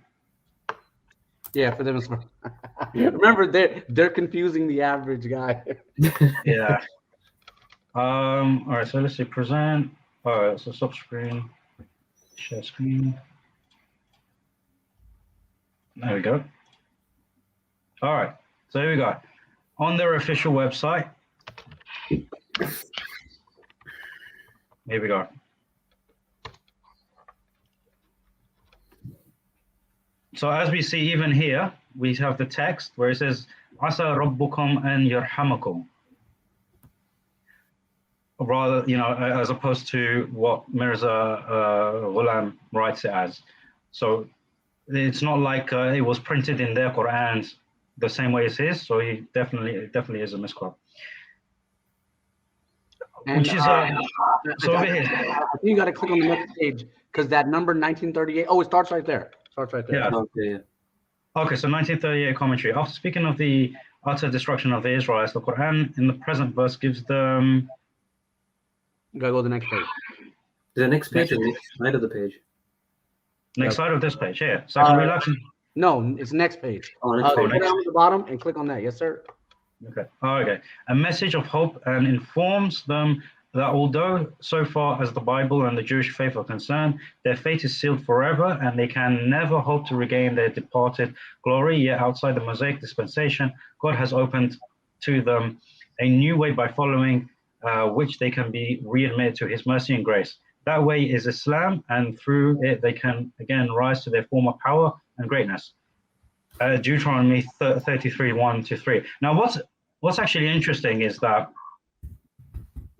Yeah, for them it's. Remember, they're confusing the average guy. Yeah. All right. So let's see. Present. All right. So stop screen. Share screen. There we go. All right. So here we go. On their official website. Here we go. So as we see even here, we have the text where it says, Asa Rabbukum an yarhamakum. Rather, as opposed to what Mirza Ghulam writes it as. So it's not like it was printed in their Qur'ans the same way as his. So it definitely is a misquote. Which is so over here. I think you got to click on the next page because that number 1938. Oh, it starts right there. Yeah. Okay, so 1938 commentary. After speaking of the utter destruction of the Israelites, the Quran in the present verse gives them. You gotta go to the next page. The next page or the next side of the page? Next side of this page, here. Second relapse. No, it's next page. Oh, next go page. down to the bottom and click on that. Yes, sir. Okay. Okay. A message of hope and informs them that although so far as the Bible and the Jewish faith are concerned, their fate is sealed forever and they can never hope to regain their departed glory, yet outside the Mosaic dispensation, God has opened to them a new way by following which they can be readmitted to his mercy and grace. That way is Islam, and through it they can again rise to their former power and greatness. Deuteronomy 33, 1-3. Now what's actually interesting is that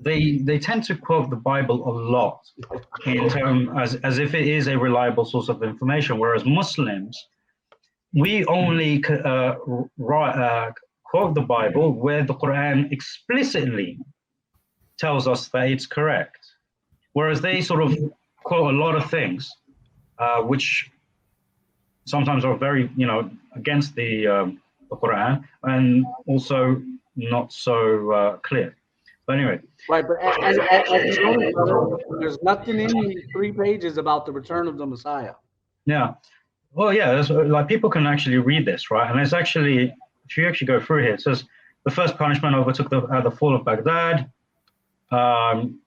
they tend to quote the Bible a lot in terms as if it is a reliable source of information, whereas Muslims, we only quote the Bible where the Quran explicitly tells us that it's correct, whereas they sort of quote a lot of things which sometimes are very against the Quran and also not so clear. But anyway. Right, but as you noted, brother, there's nothing in these 3 pages about the return of the Messiah. Yeah. Well, yeah, like people can actually read this, right? And it's actually, if you actually go through here, it says the first punishment overtook the fall of Baghdad. And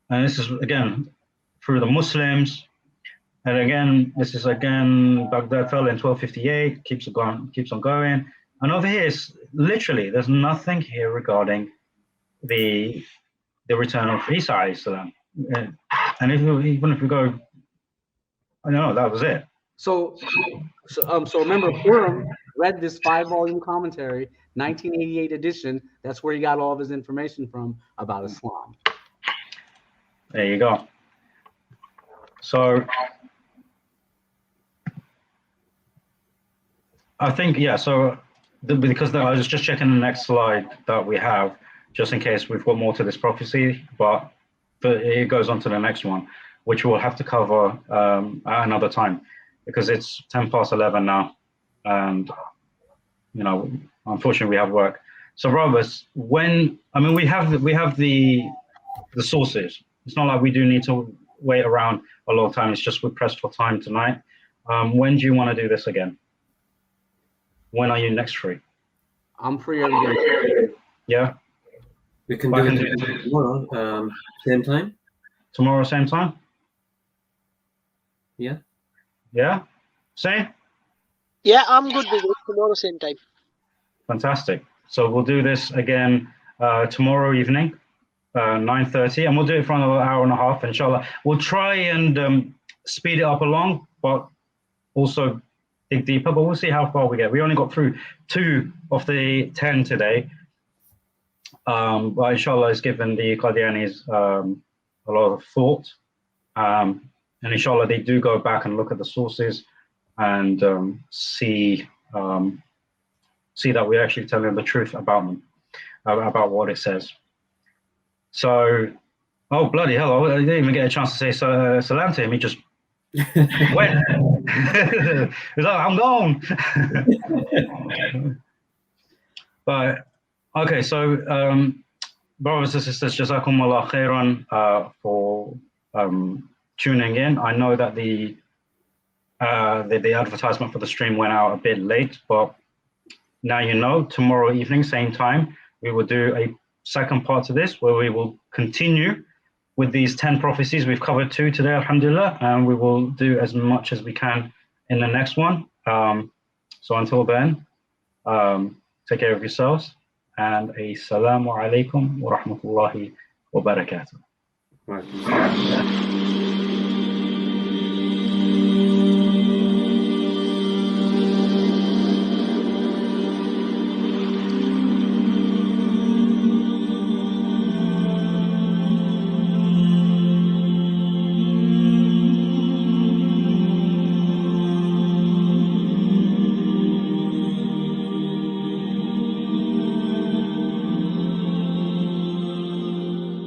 this is, again, through the Muslims. And again, this is again, Baghdad fell in 1258, keeps on going. And over here, it's literally, there's nothing here regarding the return of Isa alayhi salam. And even if we go, I don't know, that was it. So remember, Purim read this 5-volume commentary, 1988 edition. That's where he got all of his information from about Islam. There you go. So I think, yeah, so because I was just checking the next slide that we have, just in case we've got more to this prophecy, but it goes on to the next one, which we'll have to cover at another time, because it's 11 now, and unfortunately we have work. So Roberts, we have the sources. It's not like we do need to wait around a long time. It's just we're pressed for time tonight. When do you want to do this again? When are you next free? I'm free every day. Yeah. We can do it tomorrow, same time. Tomorrow, same time? Yeah. Yeah? Same? Yeah, I'm good with it. Tomorrow, same time. Fantastic. So we'll do this again tomorrow evening, 9:30, and we'll do it for another hour and a half, inshallah. We'll try and speed it up along, but also dig deeper, but we'll see how far we get. We only got through 2 of the 10 today. But inshallah, it's given the Qadianis a lot of thought. And inshallah, they do go back and look at the sources and see that we're actually telling the truth about them, about what it says. So, oh, bloody hell, I didn't even get a chance to say salam to him. He just went. He's like, I'm gone. But, okay, so brothers and sisters, Jazakumullah khairan for tuning in. I know that the advertisement for the stream went out a bit late, but now you know, tomorrow evening, same time, we will do a second part to this where we will continue with these 10 prophecies. We've covered 2 today, alhamdulillah, and we will do as much as we can in the next one. So until then, take care of yourselves, and assalamu alaikum wa rahmatullahi wa barakatuh. Right.